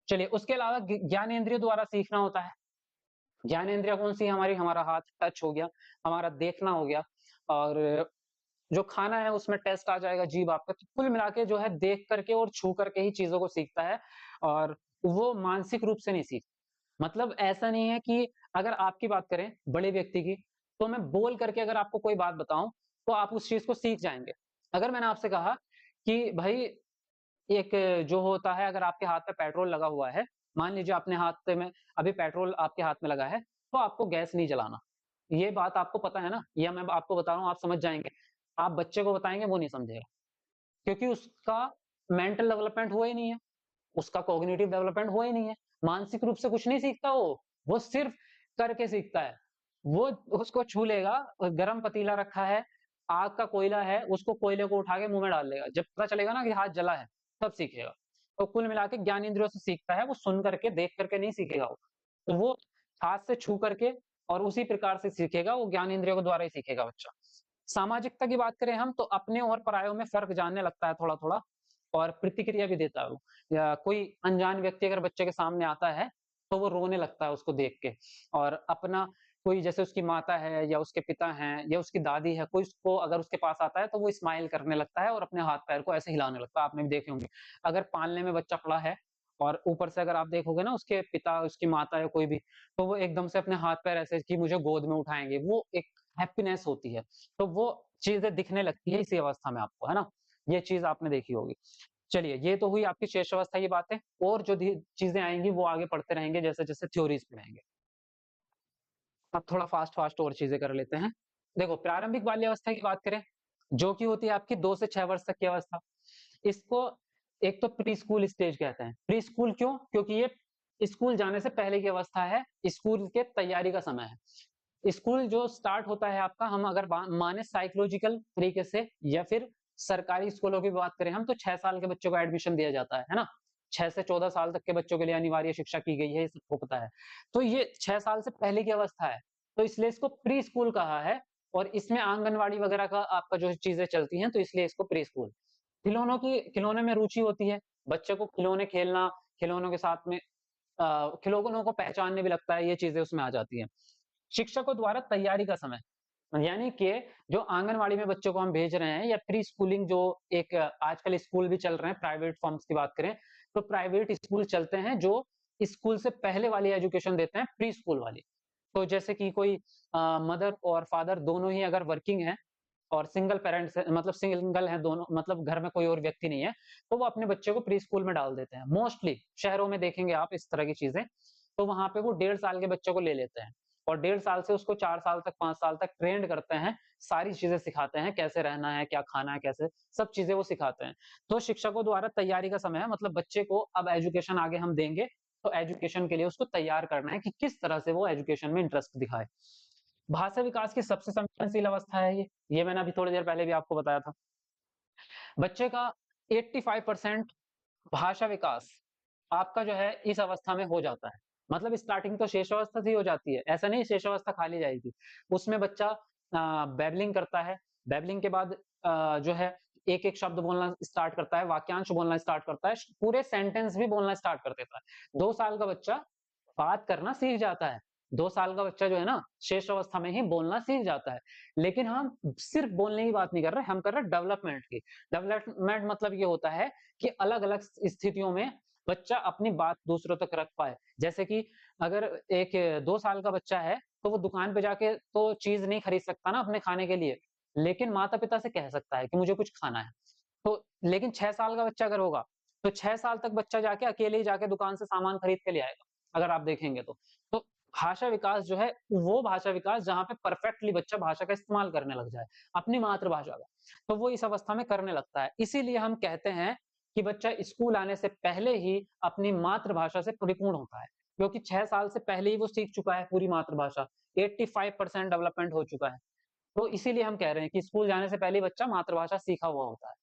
S1: चलिए उसके अलावा ज्ञान इंद्रियों द्वारा सीखना होता है। ज्ञान इंद्रिया कौन सी है हमारी, हमारा हाथ टच हो गया, हमारा देखना हो गया, और जो खाना है उसमें टेस्ट आ जाएगा जीभ आपका। तो कुल मिला के जो है देख करके और छू करके ही चीजों को सीखता है, और वो मानसिक रूप से नहीं सीखता। मतलब ऐसा नहीं है कि अगर आपकी बात करें बड़े व्यक्ति की, तो मैं बोल करके अगर आपको कोई बात बताऊं तो आप उस चीज को सीख जाएंगे। अगर मैंने आपसे कहा कि भाई एक जो होता है, अगर आपके हाथ पे पेट्रोल लगा हुआ है, मान लीजिए आपने हाथ में अभी पेट्रोल आपके हाथ में लगा है, तो आपको गैस नहीं जलाना। ये बात आपको पता है ना, या मैं आपको बता रहा हूँ आप समझ जाएंगे। आप बच्चे को बताएंगे वो नहीं समझेगा, क्योंकि उसका मेंटल डेवलपमेंट हुआ ही नहीं है, उसका कॉग्निटिव डेवलपमेंट हुआ ही नहीं है। मानसिक रूप से कुछ नहीं सीखता वो सिर्फ करके सीखता है। वो उसको छू लेगा, गर्म पतीला रखा है, आग का कोयला है, उसको कोयले को उठा के मुंह में डाल लेगा, जब पता चलेगा ना कि हाथ जला है तब सीखेगा। तो कुल मिला के ज्ञान इंद्रियों से सीखता है, वो सुन करके देख करके नहीं सीखेगा वो। तो वो हाथ से छू करके और उसी प्रकार से सीखेगा, वो ज्ञान इंद्रियों के द्वारा ही सीखेगा बच्चा। सामाजिकता की बात करें हम, तो अपने और परायों में फर्क जानने लगता है थोड़ा थोड़ा, और प्रतिक्रिया भी देता है वो। या कोई अनजान व्यक्ति अगर बच्चे के सामने आता है तो वो रोने लगता है उसको देख के, और अपना कोई जैसे उसकी माता है या उसके पिता हैं या उसकी दादी है, कोई उसको अगर उसके पास आता है तो वो स्माइल करने लगता है और अपने हाथ पैर को ऐसे हिलाने लगता है। आपने भी देखे होंगे। अगर पालने में बच्चा पड़ा है और ऊपर से अगर आप देखोगे ना उसके पिता उसकी माता या कोई भी, तो वो एकदम से अपने हाथ पैर ऐसे कि मुझे गोद में उठाएंगे, वो एक हैप्पीनेस होती है। तो वो चीजें दिखने लगती है इसी अवस्था में आपको, है ना। ये चीज आपने देखी होगी। चलिए ये तो हुई आपकी शेष अवस्था की बातें, और जो चीजें आएंगी वो आगे पढ़ते रहेंगे जैसे जैसे थ्योरीज पढ़ेंगे। अब थोड़ा फास्ट फास्ट और चीजें कर लेते हैं। देखो प्रारंभिक बाल्यावस्था की बात करें, जो कि होती है आपकी 2 से 6 वर्ष तक की अवस्था। इसको एक तो प्री स्कूल स्टेज कहते हैं। प्री स्कूल क्यों? क्योंकि ये स्कूल जाने से पहले की अवस्था है, स्कूल के तैयारी का समय है। स्कूल जो स्टार्ट होता है आपका, हम अगर माने साइकोलॉजिकल तरीके से या फिर सरकारी स्कूलों की बात करें हम, तो 6 साल के बच्चों को एडमिशन दिया जाता है ना। 6 से 14 साल तक के बच्चों के लिए अनिवार्य शिक्षा की गई है, ये सबको पता है। तो ये 6 साल से पहले की अवस्था है, तो इसलिए इसको प्री स्कूल कहा है। और इसमें आंगनवाड़ी वगैरह का आपका जो चीजें चलती हैं, तो इसलिए इसको प्री स्कूल। खिलौने में रुचि होती है, बच्चे को खिलौने खेलना, खिलौनों के साथ में खिलौनों को पहचानने भी लगता है, ये चीजें उसमें आ जाती हैं। शिक्षकों द्वारा तैयारी का समय, यानी कि जो आंगनवाड़ी में बच्चों को हम भेज रहे हैं, या प्री स्कूलिंग जो एक आजकल स्कूल भी चल रहे हैं, प्राइवेट फॉर्म्स की बात करें तो प्राइवेट स्कूल चलते हैं जो स्कूल से पहले वाली एजुकेशन देते हैं, प्री स्कूल वाली। तो जैसे कि कोई मदर और फादर दोनों ही अगर वर्किंग है और सिंगल पेरेंट्स है, मतलब सिंगल है दोनों, मतलब घर में कोई और व्यक्ति नहीं है, तो वो अपने बच्चे को प्री स्कूल में डाल देते हैं। मोस्टली शहरों में देखेंगे आप इस तरह की चीजें, तो वहां पे वो 1.5 साल के बच्चे को ले लेते हैं, और 1.5 साल से उसको 4 साल तक 5 साल तक ट्रेंड करते हैं, सारी चीजें सिखाते हैं, कैसे रहना है, क्या खाना है, कैसे सब चीजें वो सिखाते हैं। तो शिक्षकों द्वारा तैयारी का समय है, मतलब बच्चे को अब एजुकेशन आगे हम देंगे, तो एजुकेशन के लिए उसको तैयार करना है कि किस तरह से वो एजुकेशन में इंटरेस्ट दिखाए। भाषा विकास की सबसे संवेदनशील अवस्था है ये मैंने अभी थोड़ी देर पहले भी आपको बताया था। बच्चे का 85% भाषा विकास आपका जो है इस अवस्था में हो जाता है। मतलब स्टार्टिंग तो शेष अवस्था से ही हो जाती है, ऐसा नहीं शेष अवस्था खाली जाएगी। उसमें बच्चा बैबलिंग करता है, बैबलिंग के बाद जो है एक एक शब्द बोलना स्टार्ट करता है, वाक्यांश बोलना स्टार्ट करता है, पूरे सेंटेंस भी बोलना स्टार्ट कर देता है। 2 साल का बच्चा बात करना सीख जाता है। 2 साल का बच्चा जो है ना, शेष अवस्था में ही बोलना सीख जाता है। लेकिन हम सिर्फ बोलने की बात नहीं कर रहे, हम कर रहे हैं डेवलपमेंट की। डेवलपमेंट मतलब ये होता है कि अलग अलग स्थितियों में बच्चा अपनी बात दूसरों तक रख पाए। जैसे कि अगर एक 2 साल का बच्चा है, तो वो दुकान पे जाके तो चीज़ नहीं खरीद सकता ना अपने खाने के लिए, लेकिन माता-पिता से कह सकता है कि मुझे कुछ खाना है। तो लेकिन 6 साल का बच्चा अगर होगा, तो 6 साल तक बच्चा जाके अकेले ही जाके दुकान से सामान खरीद के ले आएगा, अगर आप देखेंगे तो। तो भाषा विकास जो है, वो भाषा विकास जहाँ पे परफेक्टली बच्चा भाषा का इस्तेमाल करने लग जाए, अपनी मातृभाषा का, तो वो इस अवस्था में करने लगता है। इसीलिए हम कहते हैं कि बच्चा स्कूल आने से पहले ही अपनी मातृभाषा से परिपूर्ण होता है, क्योंकि 6 साल से पहले ही वो सीख चुका है पूरी मातृभाषा, 85% डेवलपमेंट हो चुका है। तो इसीलिए हम कह रहे हैं कि स्कूल जाने से पहले ही बच्चा मातृभाषा सीखा हुआ होता है।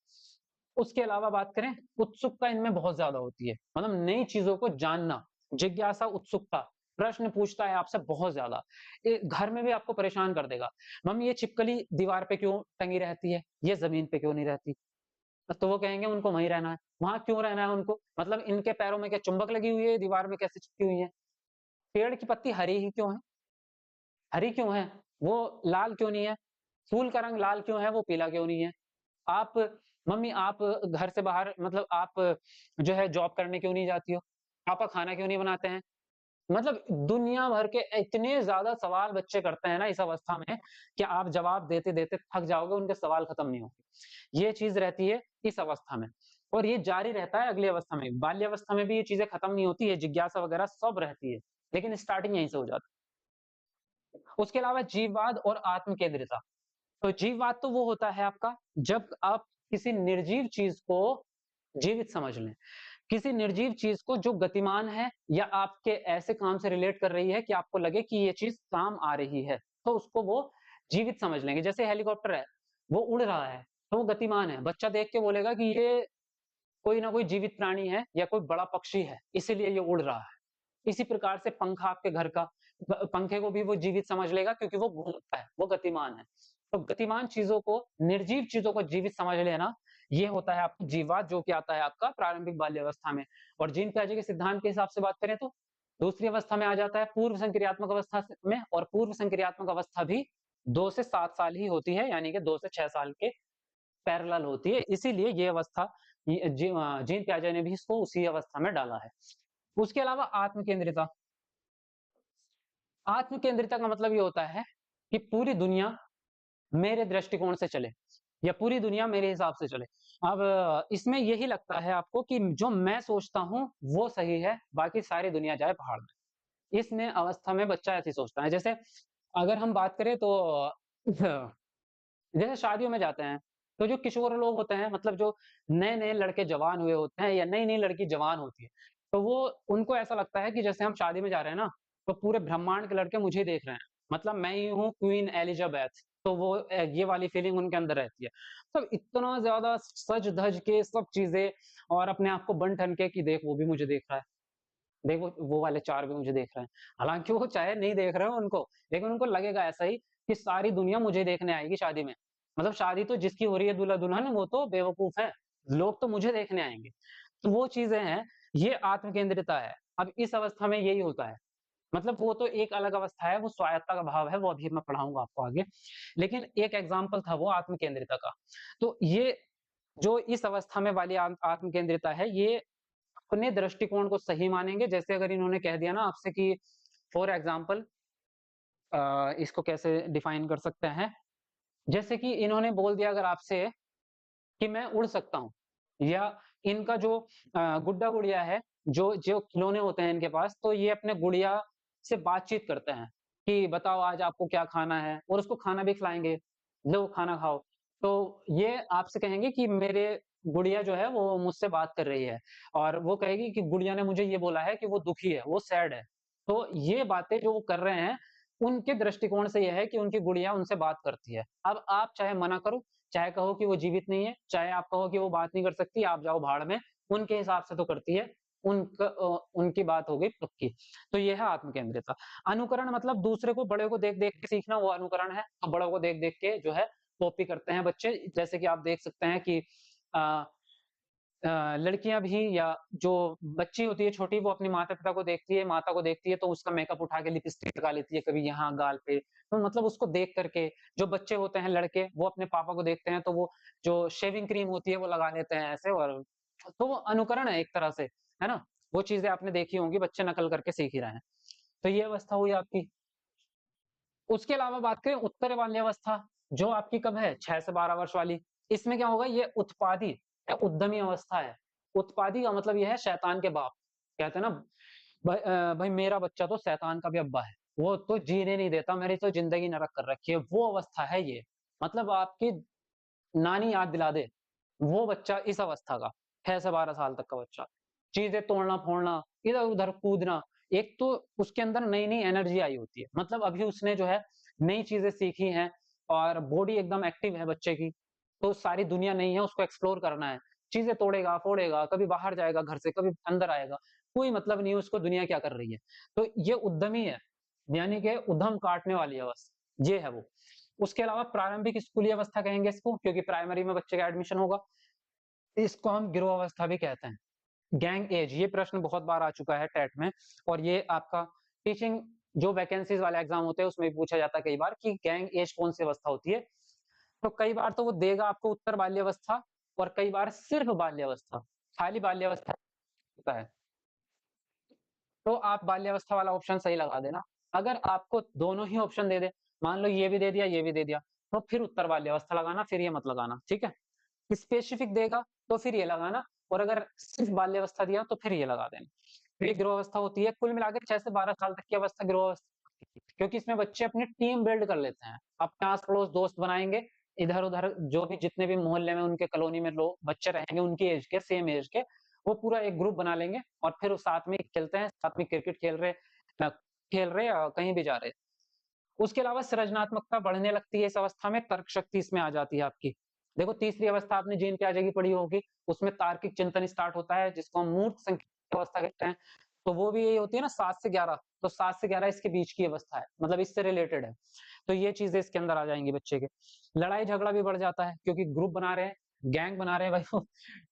S1: उसके अलावा बात करें, उत्सुकता इनमें बहुत ज़्यादा होती है, मतलब नई चीज़ों को जानना, जिज्ञासा, उत्सुकता, प्रश्न पूछता है आपसे बहुत ज़्यादा। घर में भी आपको परेशान कर देगा, मम्मी ये छिपकली दीवार पे क्यों टंगी रहती है? ये ज़मीन पे क्यों नहीं रहती? तो वो कहेंगे उनको वहीं रहना है। वहाँ क्यों रहना है उनको? मतलब इनके पैरों में क्या चुंबक लगी हुई है? दीवार में कैसे चिपकी हुई है? पेड़ की पत्ती हरी ही क्यों है? हरी क्यों है? वो लाल क्यों नहीं है? फूल का रंग लाल क्यों है? वो पीला क्यों नहीं है? आप मम्मी आप घर से बाहर मतलब आप जो है जॉब करने क्यों नहीं जाती हो? पापा खाना क्यों नहीं बनाते हैं? मतलब दुनिया भर के इतने ज़्यादा सवाल बच्चे करते हैं ना इस अवस्था में कि आप जवाब देते-देते थक जाओगे, उनके सवाल खत्म नहीं होंगे। ये चीज़ रहती है इस अवस्था में और ये जारी रहता है अगली अवस्था में। बाल्यावस्था में भी ये चीज़ें खत्म नहीं होती है, जिज्ञासा वगैरह सब रहती है, लेकिन स्टार्टिंग यहीं से हो जाती है। उसके अलावा जीववाद और आत्म केंद्रिता। तो जीववाद तो वो होता है आपका जब आप किसी निर्जीव चीज़ को जीवित समझ लें। किसी निर्जीव चीज़ को जो गतिमान है या आपके ऐसे काम से रिलेट कर रही है कि आपको लगे कि ये चीज़ काम आ रही है, तो उसको वो जीवित समझ लेंगे। जैसे हेलीकॉप्टर है, वो उड़ रहा है, तो वो गतिमान है। बच्चा देख के बोलेगा कि ये कोई ना कोई जीवित प्राणी है या कोई बड़ा पक्षी है, इसीलिए ये उड़ रहा है। इसी प्रकार से पंखा आपके घर का, पंखे को भी वो जीवित समझ लेगा क्योंकि वो घूमता है, वो गतिमान है। तो गतिमान चीज़ों को, निर्जीव चीज़ों को जीवित समझ लेना, ये होता है आपका जीववाद जो कि आता है आपका प्रारंभिक बाल्यावस्था में। और जीन पियाजे के सिद्धांत के हिसाब से बात करें तो दूसरी अवस्था में आ जाता है पूर्व संक्रियात्मक अवस्था में और पूर्व संक्रियात्मक अवस्था भी 2 से 7 साल ही होती है, यानी कि 2 से 6 साल के पैरेलल होती है। इसीलिए ये अवस्था जीन पियाजे ने भी इसको उसी अवस्था में डाला है। उसके अलावा आत्म केंद्रिता। आत्म केंद्रिता का मतलब ये होता है कि पूरी दुनिया मेरे दृष्टिकोण से चले या पूरी दुनिया मेरे हिसाब से चले। अब इसमें यही लगता है आपको कि जो मैं सोचता हूँ वो सही है, बाकी सारी दुनिया जाए भाड़ में। इसमें अवस्था में बच्चा ऐसे सोचता है। जैसे अगर हम बात करें तो जैसे शादियों में जाते हैं, तो जो किशोर लोग होते हैं मतलब जो नए-नए लड़के जवान हुए होते हैं या नई-नई लड़की जवान होती है, तो वो उनको ऐसा लगता है कि जैसे हम शादी में जा रहे हैं ना, तो पूरे ब्रह्मांड के लड़के मुझे ही देख रहे हैं। मतलब मैं ही हूँ क्वीन एलिज़ाबेथ, तो वो ये वाली फीलिंग उनके अंदर रहती है। तो इतना ज़्यादा सज-धज के सब चीज़ें और अपने आप को बन-ठन के कि देख वो भी मुझे देख रहा है, देख वो वाले 4 भी मुझे देख रहे हैं। हालाँकि वो चाहे नहीं देख रहे हों उनको, लेकिन उनको लगेगा ऐसा ही कि सारी दुनिया मुझे देखने आएगी शादी में। मतलब शादी तो जिसकी हो रही है दूल्हा-दुल्हन वो तो बेवकूफ़ है, लोग तो मुझे देखने आएँगे। तो वो चीज़ें हैं, ये आत्म केंद्रिता है। अब इस अवस्था में यही होता है। मतलब वो तो एक अलग अवस्था है, वो स्वायत्तता का भाव है, वो अभी मैं पढ़ाऊँगा आपको आगे। लेकिन एक एग्ज़ाम्पल था वो आत्म केंद्रिता का। तो ये जो इस अवस्था में वाली आत्म केंद्रिता है, ये अपने दृष्टिकोण को सही मानेंगे। जैसे अगर इन्होंने कह दिया ना आपसे कि फॉर एग्ज़ाम्पल इसको कैसे डिफाइन कर सकते हैं? जैसे कि इन्होंने बोल दिया अगर आपसे कि मैं उड़ सकता हूँ या इनका जो गुड्डा-गुड़िया है, जो जो खिलौने होते हैं इनके पास, तो ये अपने गुड़िया से बातचीत करते हैं कि बताओ आज आपको क्या खाना है? और उसको खाना भी खिलाएँगे, लो खाना खाओ। तो ये आपसे कहेंगे कि मेरे गुड़िया जो है वो मुझसे बात कर रही है और वो कहेगी कि गुड़िया ने मुझे ये बोला है कि वो दुखी है, वो सैड है। तो ये बातें जो वो कर रहे हैं, उनके दृष्टिकोण से ये है कि उनकी गुड़िया उनसे बात करती है। अब आप चाहे मना करो, चाहे कहो कि वो जीवित नहीं है, चाहे आप कहो कि वो बात नहीं कर सकती, आप जाओ भाड़ में, उनके हिसाब से तो करती है, उनकी बात हो गई पक्की। तो ये है आत्म केंद्रिता। अनुकरण मतलब दूसरे को, बड़े को देख-देख के सीखना, वो अनुकरण है। तो बड़ों को देख-देख के जो है कॉपी करते हैं बच्चे। जैसे कि आप देख सकते हैं कि अ लड़कियाँ भी या जो बच्ची होती है छोटी, वो अपने माता-पिता को देखती है, माता को देखती है तो उसका मेकअप उठा के लिपस्टिक लगा लेती है, कभी यहाँ गाल पे। तो मतलब उसको देख कर के जो बच्चे होते हैं लड़के, वो अपने पापा को देखते हैं तो वो जो शेविंग क्रीम होती है वो लगा लेते हैं ऐसे, और तो वो अनुकरण है एक तरह से, है ना? वो चीज़ें आपने देखी होंगी, बच्चे नकल करके सीख ही रहे हैं। तो ये अवस्था हुई आपकी। उसके अलावा बात करें उत्तर बाल्यावस्था, जो आपकी कब है 6 से 12 वर्ष वाली। इसमें क्या होगा, ये उत्पादी या उद्यमी अवस्था है। उत्पादी का मतलब ये है शैतान के बाप। कहते हैं ना भाई मेरा बच्चा तो शैतान का भी अब्बा है, वो तो जीने नहीं देता, मेरी तो जिंदगी नरक कर रखी है, वो अवस्था है ये। मतलब आपकी नानी याद दिला दे, वो बच्चा इस अवस्था का, 6 से 12 साल तक का बच्चा। चीज़ें तोड़ना-फोड़ना, इधर-उधर कूदना, एक तो उसके अंदर नई-नई एनर्जी आई होती है। मतलब अभी उसने जो है नई चीज़ें सीखी हैं और बॉडी एकदम एक्टिव है बच्चे की, तो सारी दुनिया नई है, उसको एक्सप्लोर करना है। चीज़ें तोड़ेगा, फोड़ेगा, कभी बाहर जाएगा घर से, कभी अंदर आएगा, कोई मतलब नहीं है उसको दुनिया क्या कर रही है। तो ये उद्यमी है, यानी कि उद्यम काटने वाली अवस्था, ये है वो। उसके अलावा प्रारंभिक स्कूली अवस्था कहेंगे इसको, क्योंकि प्राइमरी में बच्चे का एडमिशन होगा। इसको हम गिरोह अवस्था भी कहते हैं। गैंग एज, ये प्रश्न बहुत बार आ चुका है टेट में, और ये आपका टीचिंग जो वैकेंसीज वाला एग्जाम होते हैं उसमें भी पूछा जाता है कई बार कि गैंग एज कौन सी अवस्था होती है। तो कई बार तो वो देगा आपको उत्तर बाल्यावस्था, और कई बार सिर्फ बाल्यावस्था, खाली बाल्यावस्था होता है। तो आप बाल्यावस्था वाला ऑप्शन सही लगा देना। अगर आपको दोनों ही ऑप्शन दे दे, मान लो ये भी दे दिया, ये भी दे दिया, तो फिर उत्तर बाल्यावस्था लगाना, फिर ये मत लगाना, ठीक है? स्पेसिफिक देगा तो फिर ये लगाना, और अगर सिर्फ बाल्यावस्था दिया तो फिर ये लगा देना। ये गिरोह अवस्था होती है। कुल मिलाकर 6 से 12 साल तक की अवस्था गिरोह अवस्था, क्योंकि इसमें बच्चे अपनी टीम बिल्ड कर लेते हैं, अपने आस-पड़ोस दोस्त बनाएँगे, इधर-उधर जो भी जितने भी मोहल्ले में उनके कॉलोनी में लोग बच्चे रहेंगे उनकी एज के, सेम एज के, वो पूरा एक ग्रुप बना लेंगे और फिर वो साथ में खेलते हैं, साथ में क्रिकेट खेल रहे या कहीं भी जा रहे। उसके अलावा सृजनात्मकता बढ़ने लगती है इस अवस्था में, तर्क शक्ति इसमें आ जाती है आपकी। देखो तीसरी अवस्था आपने जीन पियाजे की पढ़ी होगी, उसमें तार्किक चिंतन स्टार्ट होता है जिसको हम मूर्त संख्या अवस्था कहते हैं। तो वो भी यही होती है ना 7 से 11, तो 7 से 11 इसके बीच की अवस्था है, मतलब इससे रिलेटेड है। तो ये चीजें इसके अंदर आ जाएंगी बच्चे के। लड़ाई झगड़ा भी बढ़ जाता है क्योंकि ग्रुप बना रहे हैं, गैंग बना रहे हैं भाई वो,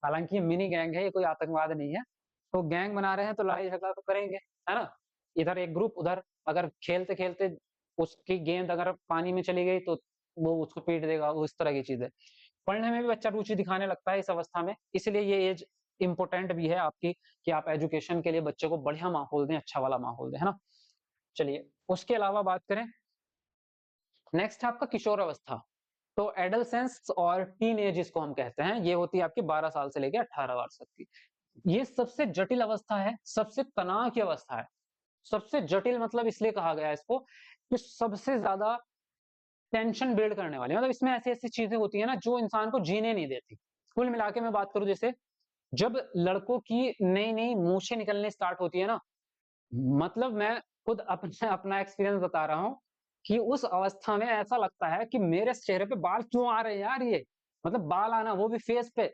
S1: हालांकि ये मिनी गैंग है, ये कोई आतंकवाद नहीं है। तो गैंग बना रहे हैं तो लड़ाई झगड़ा तो करेंगे, है ना? इधर एक ग्रुप, उधर अगर खेलते खेलते उसकी गेंद अगर पानी में चली गई तो वो उसको पीट देगा, वो इस तरह की चीजें। पढ़ने में भी बच्चा रुचि दिखाने लगता है इस अवस्था में, इसलिए ये एज इंपॉर्टेंट भी है आपकी, कि आप एजुकेशन के लिए बच्चे को बढ़िया माहौल दें, अच्छा वाला माहौल दें, है ना? चलिए, उसके अलावा बात करें, नेक्स्ट है आपका किशोर अवस्था। तो एडolescence और टीन एज इसको हम कहते हैं, ये होती है आपकी 12 साल से लेके 18 वर्ष तक की। ये सबसे जटिल अवस्था है, सबसे तनाव की अवस्था है। सबसे जटिल मतलब इसलिए कहा गया है इसको, कि सबसे ज्यादा टेंशन बिल्ड करने वाली, मतलब इसमें ऐसी-ऐसी चीजें होती है ना जो इंसान को जीने नहीं देती। कुल मिला के मैं बात करूँ, जैसे जब लड़कों की नई-नई मूछें निकलने स्टार्ट होती है ना, मतलब मैं खुद अपने अपना एक्सपीरियंस बता रहा हूँ कि उस अवस्था में ऐसा लगता है कि मेरे चेहरे पे बाल क्यों आ रहे हैं यार ये? मतलब बाल आना वो भी फेस पे,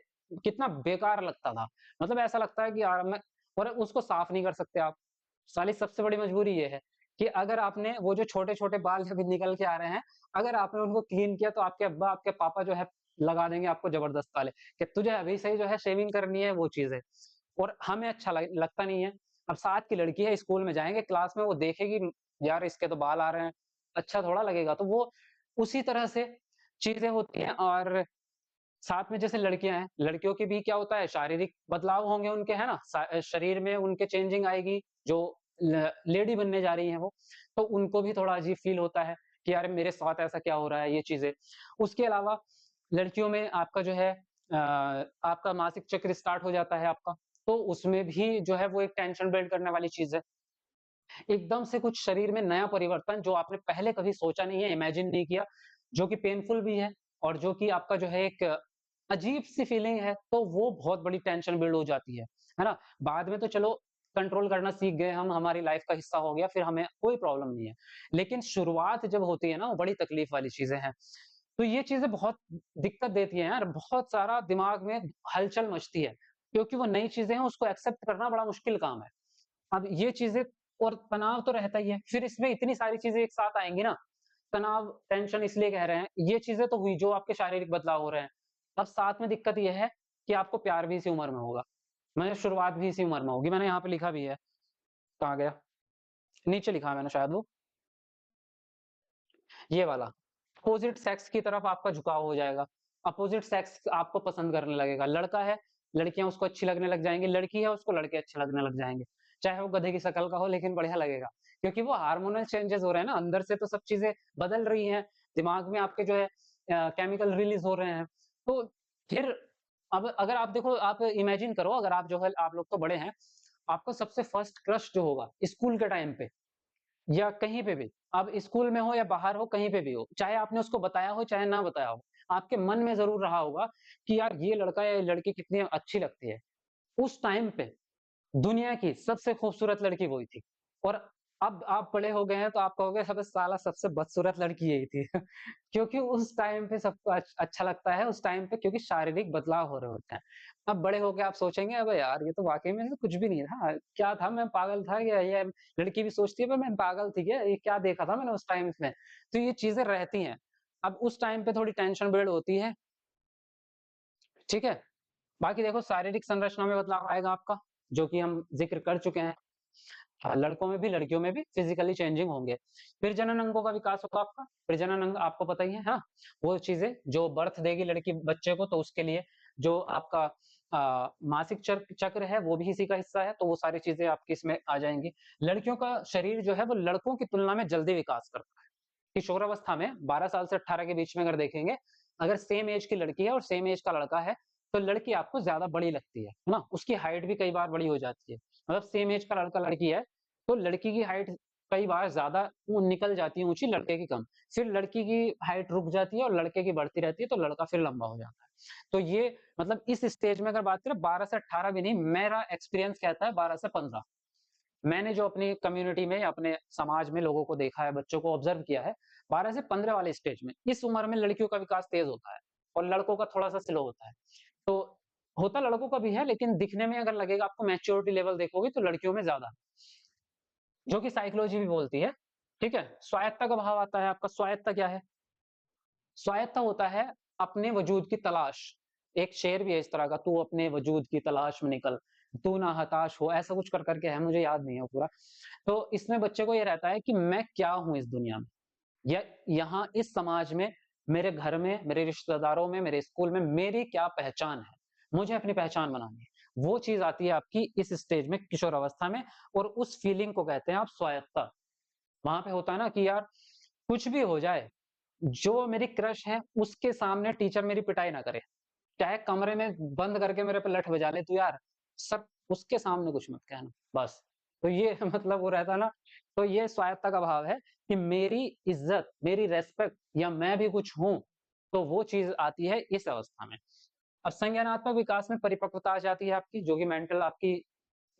S1: कितना बेकार लगता था। मतलब ऐसा लगता है कि यार मैं, और उसको साफ नहीं कर सकते आप। साली सबसे बड़ी मजबूरी ये है कि अगर आपने वो जो छोटे-छोटे बाल जब निकल के आ रहे हैं, अगर आपने उनको क्लीन किया तो आपके अब्बा, आपके पापा जो है लगा देंगे आपको जबरदस्त वाले, कि तुझे अभी से ही जो है शेविंग करनी है, वो चीज़ है। और हमें अच्छा लगता नहीं है। अब साथ की लड़की है, स्कूल में जाएँगे, क्लास में वो देखेगी, यार इसके तो बाल आ रहे हैं, अच्छा थोड़ा लगेगा। तो वो उसी तरह से चीज़ें होती हैं। और साथ में जैसे लड़कियाँ हैं, लड़कियों के भी क्या होता है, शारीरिक बदलाव होंगे उनके, है ना? शरीर में उनके चेंजिंग आएगी, जो लेडी बनने जा रही हैं वो, तो उनको भी थोड़ा अजीब फील होता है कि यार मेरे साथ ऐसा क्या हो रहा है, ये चीज़ें। उसके अलावा लड़कियों में आपका जो है आपका मासिक चक्र स्टार्ट हो जाता है आपका, तो उसमें भी जो है वो एक टेंशन बिल्ड करने वाली चीज़ है। एकदम से कुछ शरीर में नया परिवर्तन जो आपने पहले कभी सोचा नहीं है, इमेजिन नहीं किया, जो कि पेनफुल भी है, और जो कि आपका जो है एक अजीब-सी फीलिंग है, तो वो बहुत बड़ी टेंशन बिल्ड हो जाती है ना? बाद में तो चलो कंट्रोल करना सीख गए हम, हमारी लाइफ का हिस्सा हो गया, फिर हमें कोई प्रॉब्लम नहीं है। लेकिन शुरुआत जब होती है ना, वो बड़ी तकलीफ वाली चीज़ें हैं। तो ये चीज़ें बहुत दिक्कत देती हैं यार, बहुत सारा दिमाग में हलचल मचती है, क्योंकि वो नई चीज़ें हैं, उसको एक्सेप्ट करना बड़ा मुश्किल काम है। अब ये चीज़ें, और तनाव तो रहता ही है, फिर इसमें इतनी सारी चीज़ें एक साथ आएँगी ना, तनाव, टेंशन इसलिए कह रहे हैं, ये चीज़ें तो हुई जो आपके शारीरिक बदलाव हो रहे हैं। अब साथ में दिक्कत ये है कि आपको प्यार भी इसी उम्र में होगा, मतलब शुरुआत भी इसी उम्र में होगी, मैंने यहाँ पे लिखा भी है, कहाँ गया? नीचे लिखा है मैंने शायद वो, ये वाला। अपोज़िट सेक्स की तरफ आपका झुकाव हो जाएगा, अपोज़िट सेक्स आपको पसंद करने लगेगा, लड़का है, लड़कियाँ उसको अच्छी लगने लग जाएँगी, लड़की है, उसको लड़के अच्छे लगने लग जाएँगे। चाहे वो गधे की शक्ल का हो लेकिन बढ़िया लगेगा। क्योंकि वो हार्मोनल चेंजेस हो रहे हैं ना, अंदर से तो सब चीजें बदल रही हैं, दिमाग में आपके जो है केमिकल रिलीज हो रहे हैं। तो फिर अब अगर आप देखो, आप इमेजिन करो, अगर आप जो है, आप लोग तो बड़े हैं, आपका सबसे फर्स्ट क्रश जो होगा स्कूल के टाइम पे या कहीं पे भी, आप स्कूल में हो या बाहर हो, कहीं पे भी हो, चाहे आपने उसको बताया हो चाहे ना बताया हो, आपके मन में जरूर रहा होगा कि यार ये लड़का या ये लड़की कितनी अच्छी लगती है। उस टाइम पे दुनिया की सबसे खूबसूरत लड़की वही थी। और अब आप बड़े हो गए हैं तो आप कहोगे सबसे साला सबसे बदसूरत लड़की यही थी। क्योंकि उस टाइम पे सबको अच्छा लगता है उस टाइम पे, क्योंकि शारीरिक बदलाव हो रहे होते हैं। अब बड़े होके आप सोचेंगे अबे यार ये तो वाकई में तो कुछ भी नहीं था, क्या था, मैं पागल था, या ये लड़की भी सोचती है मैं पागल थी क्या, ये क्या देखा था मैंने उस टाइम में। तो ये चीजें रहती हैं। अब उस टाइम पे थोड़ी टेंशन बिल्ड होती है, ठीक है। बाकी देखो शारीरिक संरचना में बदलाव आएगा आपका, जो कि हम जिक्र कर चुके हैं। हाँ, लड़कों में भी लड़कियों में भी फिजिकली चेंजिंग होंगे। प्रजनन अंगों का विकास होगा आपका। प्रजनन अंग आपको पता ही है, हाँ, वो चीजें जो बर्थ देगी लड़की बच्चे को, तो उसके लिए जो आपका मासिक चक्र है वो भी इसी का हिस्सा है, तो वो सारी चीजें आपकी इसमें आ जाएंगी। लड़कियों का शरीर जो है वो लड़कों की तुलना में जल्दी विकास करता है। किशोरावस्था में 12 साल से 18 के बीच में अगर देखेंगे, अगर सेम एज की लड़की है और सेम एज का लड़का है, तो लड़की आपको ज्यादा बड़ी लगती है ना, उसकी हाइट भी कई बार बड़ी हो जाती है। मतलब सेम एज का लड़का लड़की है, तो लड़की की हाइट कई बार ज्यादा निकल जाती है ऊंची, लड़के की कम। फिर लड़की की हाइट रुक जाती है और लड़के की बढ़ती रहती है, तो लड़का फिर लंबा हो जाता है। तो ये मतलब इस स्टेज में अगर बात करें, 12 से 18 भी नहीं, मेरा एक्सपीरियंस कहता है 12 से 15। मैंने जो अपनी कम्युनिटी में अपने समाज में लोगों को देखा है, बच्चों को ऑब्जर्व किया है, 12 से 15 वाले स्टेज में, इस उम्र में लड़कियों का विकास तेज होता है और लड़कों का थोड़ा सा स्लो होता है। तो होता लड़कों का भी है, लेकिन दिखने में अगर लगेगा आपको, मैच्योरिटी लेवल देखोगे तो लड़कियों में ज्यादा, जो कि साइकोलॉजी भी बोलती है। ठीक है। स्वायत्ता का भाव आता है आपका। स्वायत्ता क्या है? स्वायत्ता होता है अपने वजूद की तलाश। एक शेर भी है इस तरह का, तू अपने वजूद की तलाश में निकल, तू ना हताश हो, ऐसा कुछ कर करके है, मुझे याद नहीं है पूरा। तो इसमें बच्चे को ये रहता है कि मैं क्या हूं इस दुनिया में, या यहाँ इस समाज में, मेरे घर में, मेरे रिश्तेदारों में, मेरे स्कूल में मेरी क्या पहचान है, मुझे अपनी पहचान बनानी है। वो चीज आती है आपकी इस स्टेज में, किशोर अवस्था में, और उस फीलिंग को कहते हैं आप स्वायत्ता। वहां पे होता है ना कि यार कुछ भी हो जाए, जो मेरी क्रश है उसके सामने टीचर मेरी पिटाई ना करे, चाहे कमरे में बंद करके मेरे पे लठ बजा ले, तू यार सब उसके सामने कुछ मत कहना, बस। तो ये मतलब वो रहता है ना। तो ये स्वायत्ता का भाव है कि मेरी इज्जत, मेरी रेस्पेक्ट, या मैं भी कुछ हूं, तो वो चीज आती है इस अवस्था में। अब संज्ञानात्मक विकास में परिपक्वता आ जाती है आपकी, जो कि मेंटल आपकी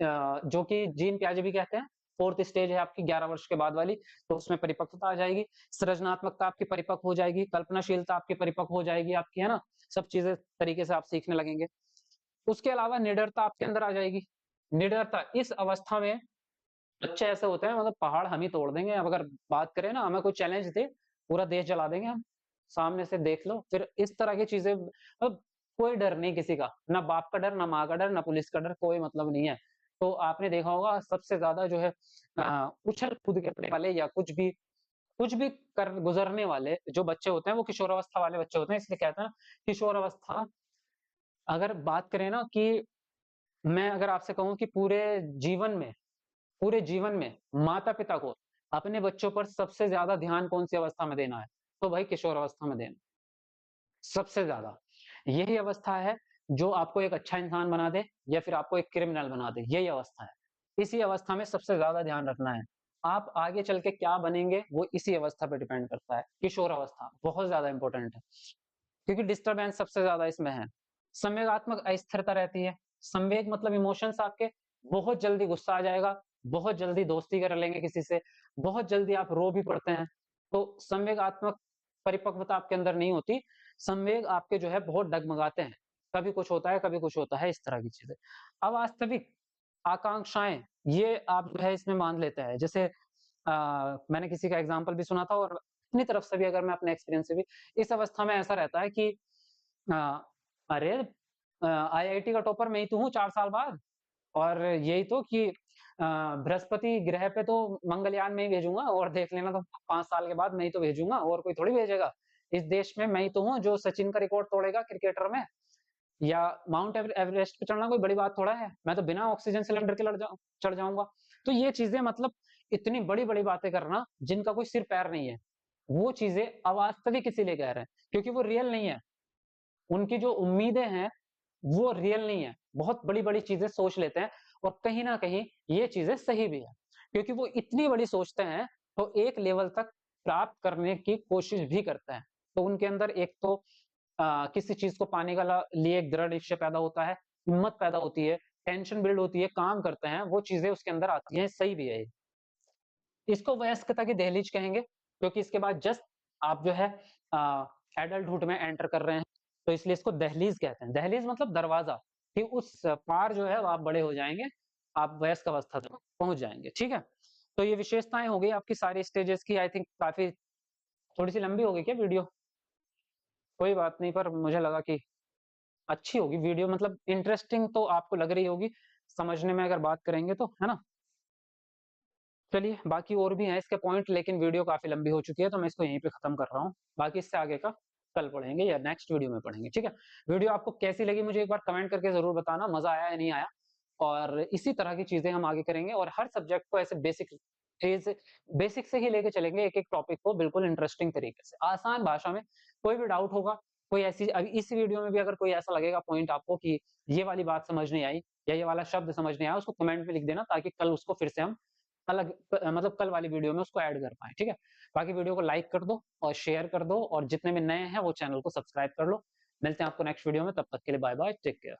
S1: जो कि जीन प्याजे भी कहते हैं, फोर्थ स्टेज है आपकी 11 वर्ष के बाद वाली, तो उसमें परिपक्वता आ जाएगी। सृजनात्मकता आपकी परिपक्व हो जाएगी, कल्पनाशीलता आपकी परिपक्व हो जाएगी आपकी, है ना, सब चीजें तरीके से आप सीखने लगेंगे। उसके अलावा निडरता आपके अंदर आ जाएगी। निडरता इस अवस्था में बच्चे ऐसे होते हैं, मतलब पहाड़ हम ही तोड़ देंगे। अब अगर बात करें ना, हमें कोई चैलेंज दे, पूरा देश जला देंगे हम, सामने से देख लो। फिर इस तरह की चीजें, अब कोई डर नहीं किसी का, ना बाप का डर, ना माँ का डर, ना पुलिस का डर, कोई मतलब नहीं है। तो आपने देखा होगा सबसे ज्यादा जो है उछल कूद करने वाले या कुछ भी कर गुजरने वाले जो बच्चे होते हैं, वो किशोरावस्था वाले बच्चे होते हैं। इसलिए कहते हैं किशोरावस्था, अगर बात करें ना कि मैं अगर आपसे कहूं कि पूरे जीवन में माता-पिता को अपने बच्चों पर सबसे ज़्यादा ध्यान कौन-सी अवस्था में देना है, तो भाई किशोर अवस्था में देना, सबसे ज़्यादा। यही अवस्था है जो आपको एक अच्छा इंसान बना दे या फिर आपको एक क्रिमिनल बना दे, यही अवस्था है। इसी अवस्था में सबसे ज़्यादा ध्यान रखना है। आप आगे चल के क्या बनेंगे, वो इसी अवस्था पे डिपेंड करता है। किशोर अवस्था बहुत ज़्यादा इम्पोर्टेंट है, क्योंकि डिस्टर्बेंस सबसे ज़्यादा इसमें है। संवेगात्मक अस्थिरता रहती है। संवेग मतलब इमोशंस आपके, बहुत जल्दी गुस्सा आ जाएगा, बहुत जल्दी दोस्ती कर लेंगे किसी से, बहुत जल्दी आप रो भी पड़ते हैं। तो संवेगात्मक परिपक्वता आपके अंदर नहीं होती। संवेग आपके जो है बहुत डगमगाते हैं, कभी कुछ होता है, कभी कुछ होता है, इस तरह की चीजें। अवास्तविक आकांक्षाएं, ये आप जो है इसमें मान लेते हैं। जैसे मैंने किसी का एग्जाम्पल भी सुना था, और अपनी तरफ से भी अगर मैं अपने एक्सपीरियंस से भी, इस अवस्था में ऐसा रहता है कि अ, अरे आईआईटी का टॉपर मैं ही तो हूँ 4 साल बाद, और यही तो कि बृहस्पति ग्रह पे तो मंगलयान में ही भेजूंगा, और देख लेना तो 5 साल के बाद मैं ही तो भेजूंगा, और कोई थोड़ी भेजेगा। इस देश में मैं ही तो हूँ जो सचिन का रिकॉर्ड तोड़ेगा क्रिकेटर में, या माउंट एवरेस्ट पे चढ़ना कोई बड़ी बात थोड़ा है, मैं तो बिना ऑक्सीजन सिलेंडर के चढ़ जाऊंगा। तो ये चीजें मतलब इतनी बड़ी-बड़ी बातें करना जिनका कोई सिर पैर नहीं है, वो चीज़ें अवास्तविक इसीलिए कह रहे हैं, क्योंकि वो रियल नहीं है। उनकी जो उम्मीदें हैं, वो रियल नहीं है। बहुत बड़ी-बड़ी चीज़ें सोच लेते हैं और कहीं न कहीं ये चीज़ें सही भी है, क्योंकि वो इतनी बड़ी सोचते हैं, तो एक लेवल तक प्राप्त करने की कोशिश भी करते हैं। तो उनके अंदर एक तो किसी चीज़ को पाने का लिए एक दृढ़ निश्चय पैदा होता है, हिम्मत पैदा होती है, टेंशन बिल्ड होती है, काम करते हैं, वो चीज़ें उसके अंदर आती हैं, सही भी है ये। इसको वयस्कता की दहलीज कहेंगे, क्योंकि इसके बाद जस्ट आप जो है एडल्टहुड में एंटर कर रहे हैं, तो इसलिए इसको दहलीज कहते हैं। दहलीज मतलब दरवाज़ा, कि उस पार जो है वो आप बड़े हो जाएँगे, आप वयस्क अवस्था तक पहुँच जाएँगे, ठीक है? तो ये विशेषताएँ हो गई आपकी सारी स्टेजेस की। आई थिंक काफ़ी थोड़ी-सी लंबी हो गई क्या वीडियो? कोई बात नहीं, पर मुझे लगा कि अच्छी होगी वीडियो, मतलब इंटरेस्टिंग तो आपको लग रही होगी, समझने में अगर बात करेंगे तो, है ना? चलिए, बाकी और भी हैं इसके पॉइंट, लेकिन वीडियो काफ़ी लंबी हो चुकी है, तो मैं इसको यहीं पे खत्म कर रहा हूँ। बाकी इससे आगे का कल पढ़ेंगे या नेक्स्ट वीडियो में पढ़ेंगे, ठीक है? वीडियो आपको कैसी लगी मुझे एक बार कमेंट करके ज़रूर बताना, मज़ा आया या नहीं आया? और इसी तरह की चीज़ें हम आगे करेंगे और हर सब्जेक्ट को ऐसे बेसिक से ही लेके चलेंगे एक-एक टॉपिक को बिल्कुल इंटरेस्टिंग तरीके से, आसान भाषा में। कोई भी डाउट होगा, कोई ऐसी इस वीडियो में भी अगर कोई ऐसा लगेगा पॉइंट आपको कि ये वाली बात समझ नहीं आई या ये वाला शब्द समझ नहीं आया, उसको कमेंट में लिख देना, ताकि कल उसको फिर से हम अलग मतलब कल वाली वीडियो में उसको ऐड कर पाएँ, ठीक है? बाकी वीडियो को लाइक कर दो और शेयर कर दो और जितने भी नए हैं वो चैनल को सब्सक्राइब कर लो। मिलते हैं आपको नेक्स्ट वीडियो में, तब तक के लिए बाय बाय, टेक केयर।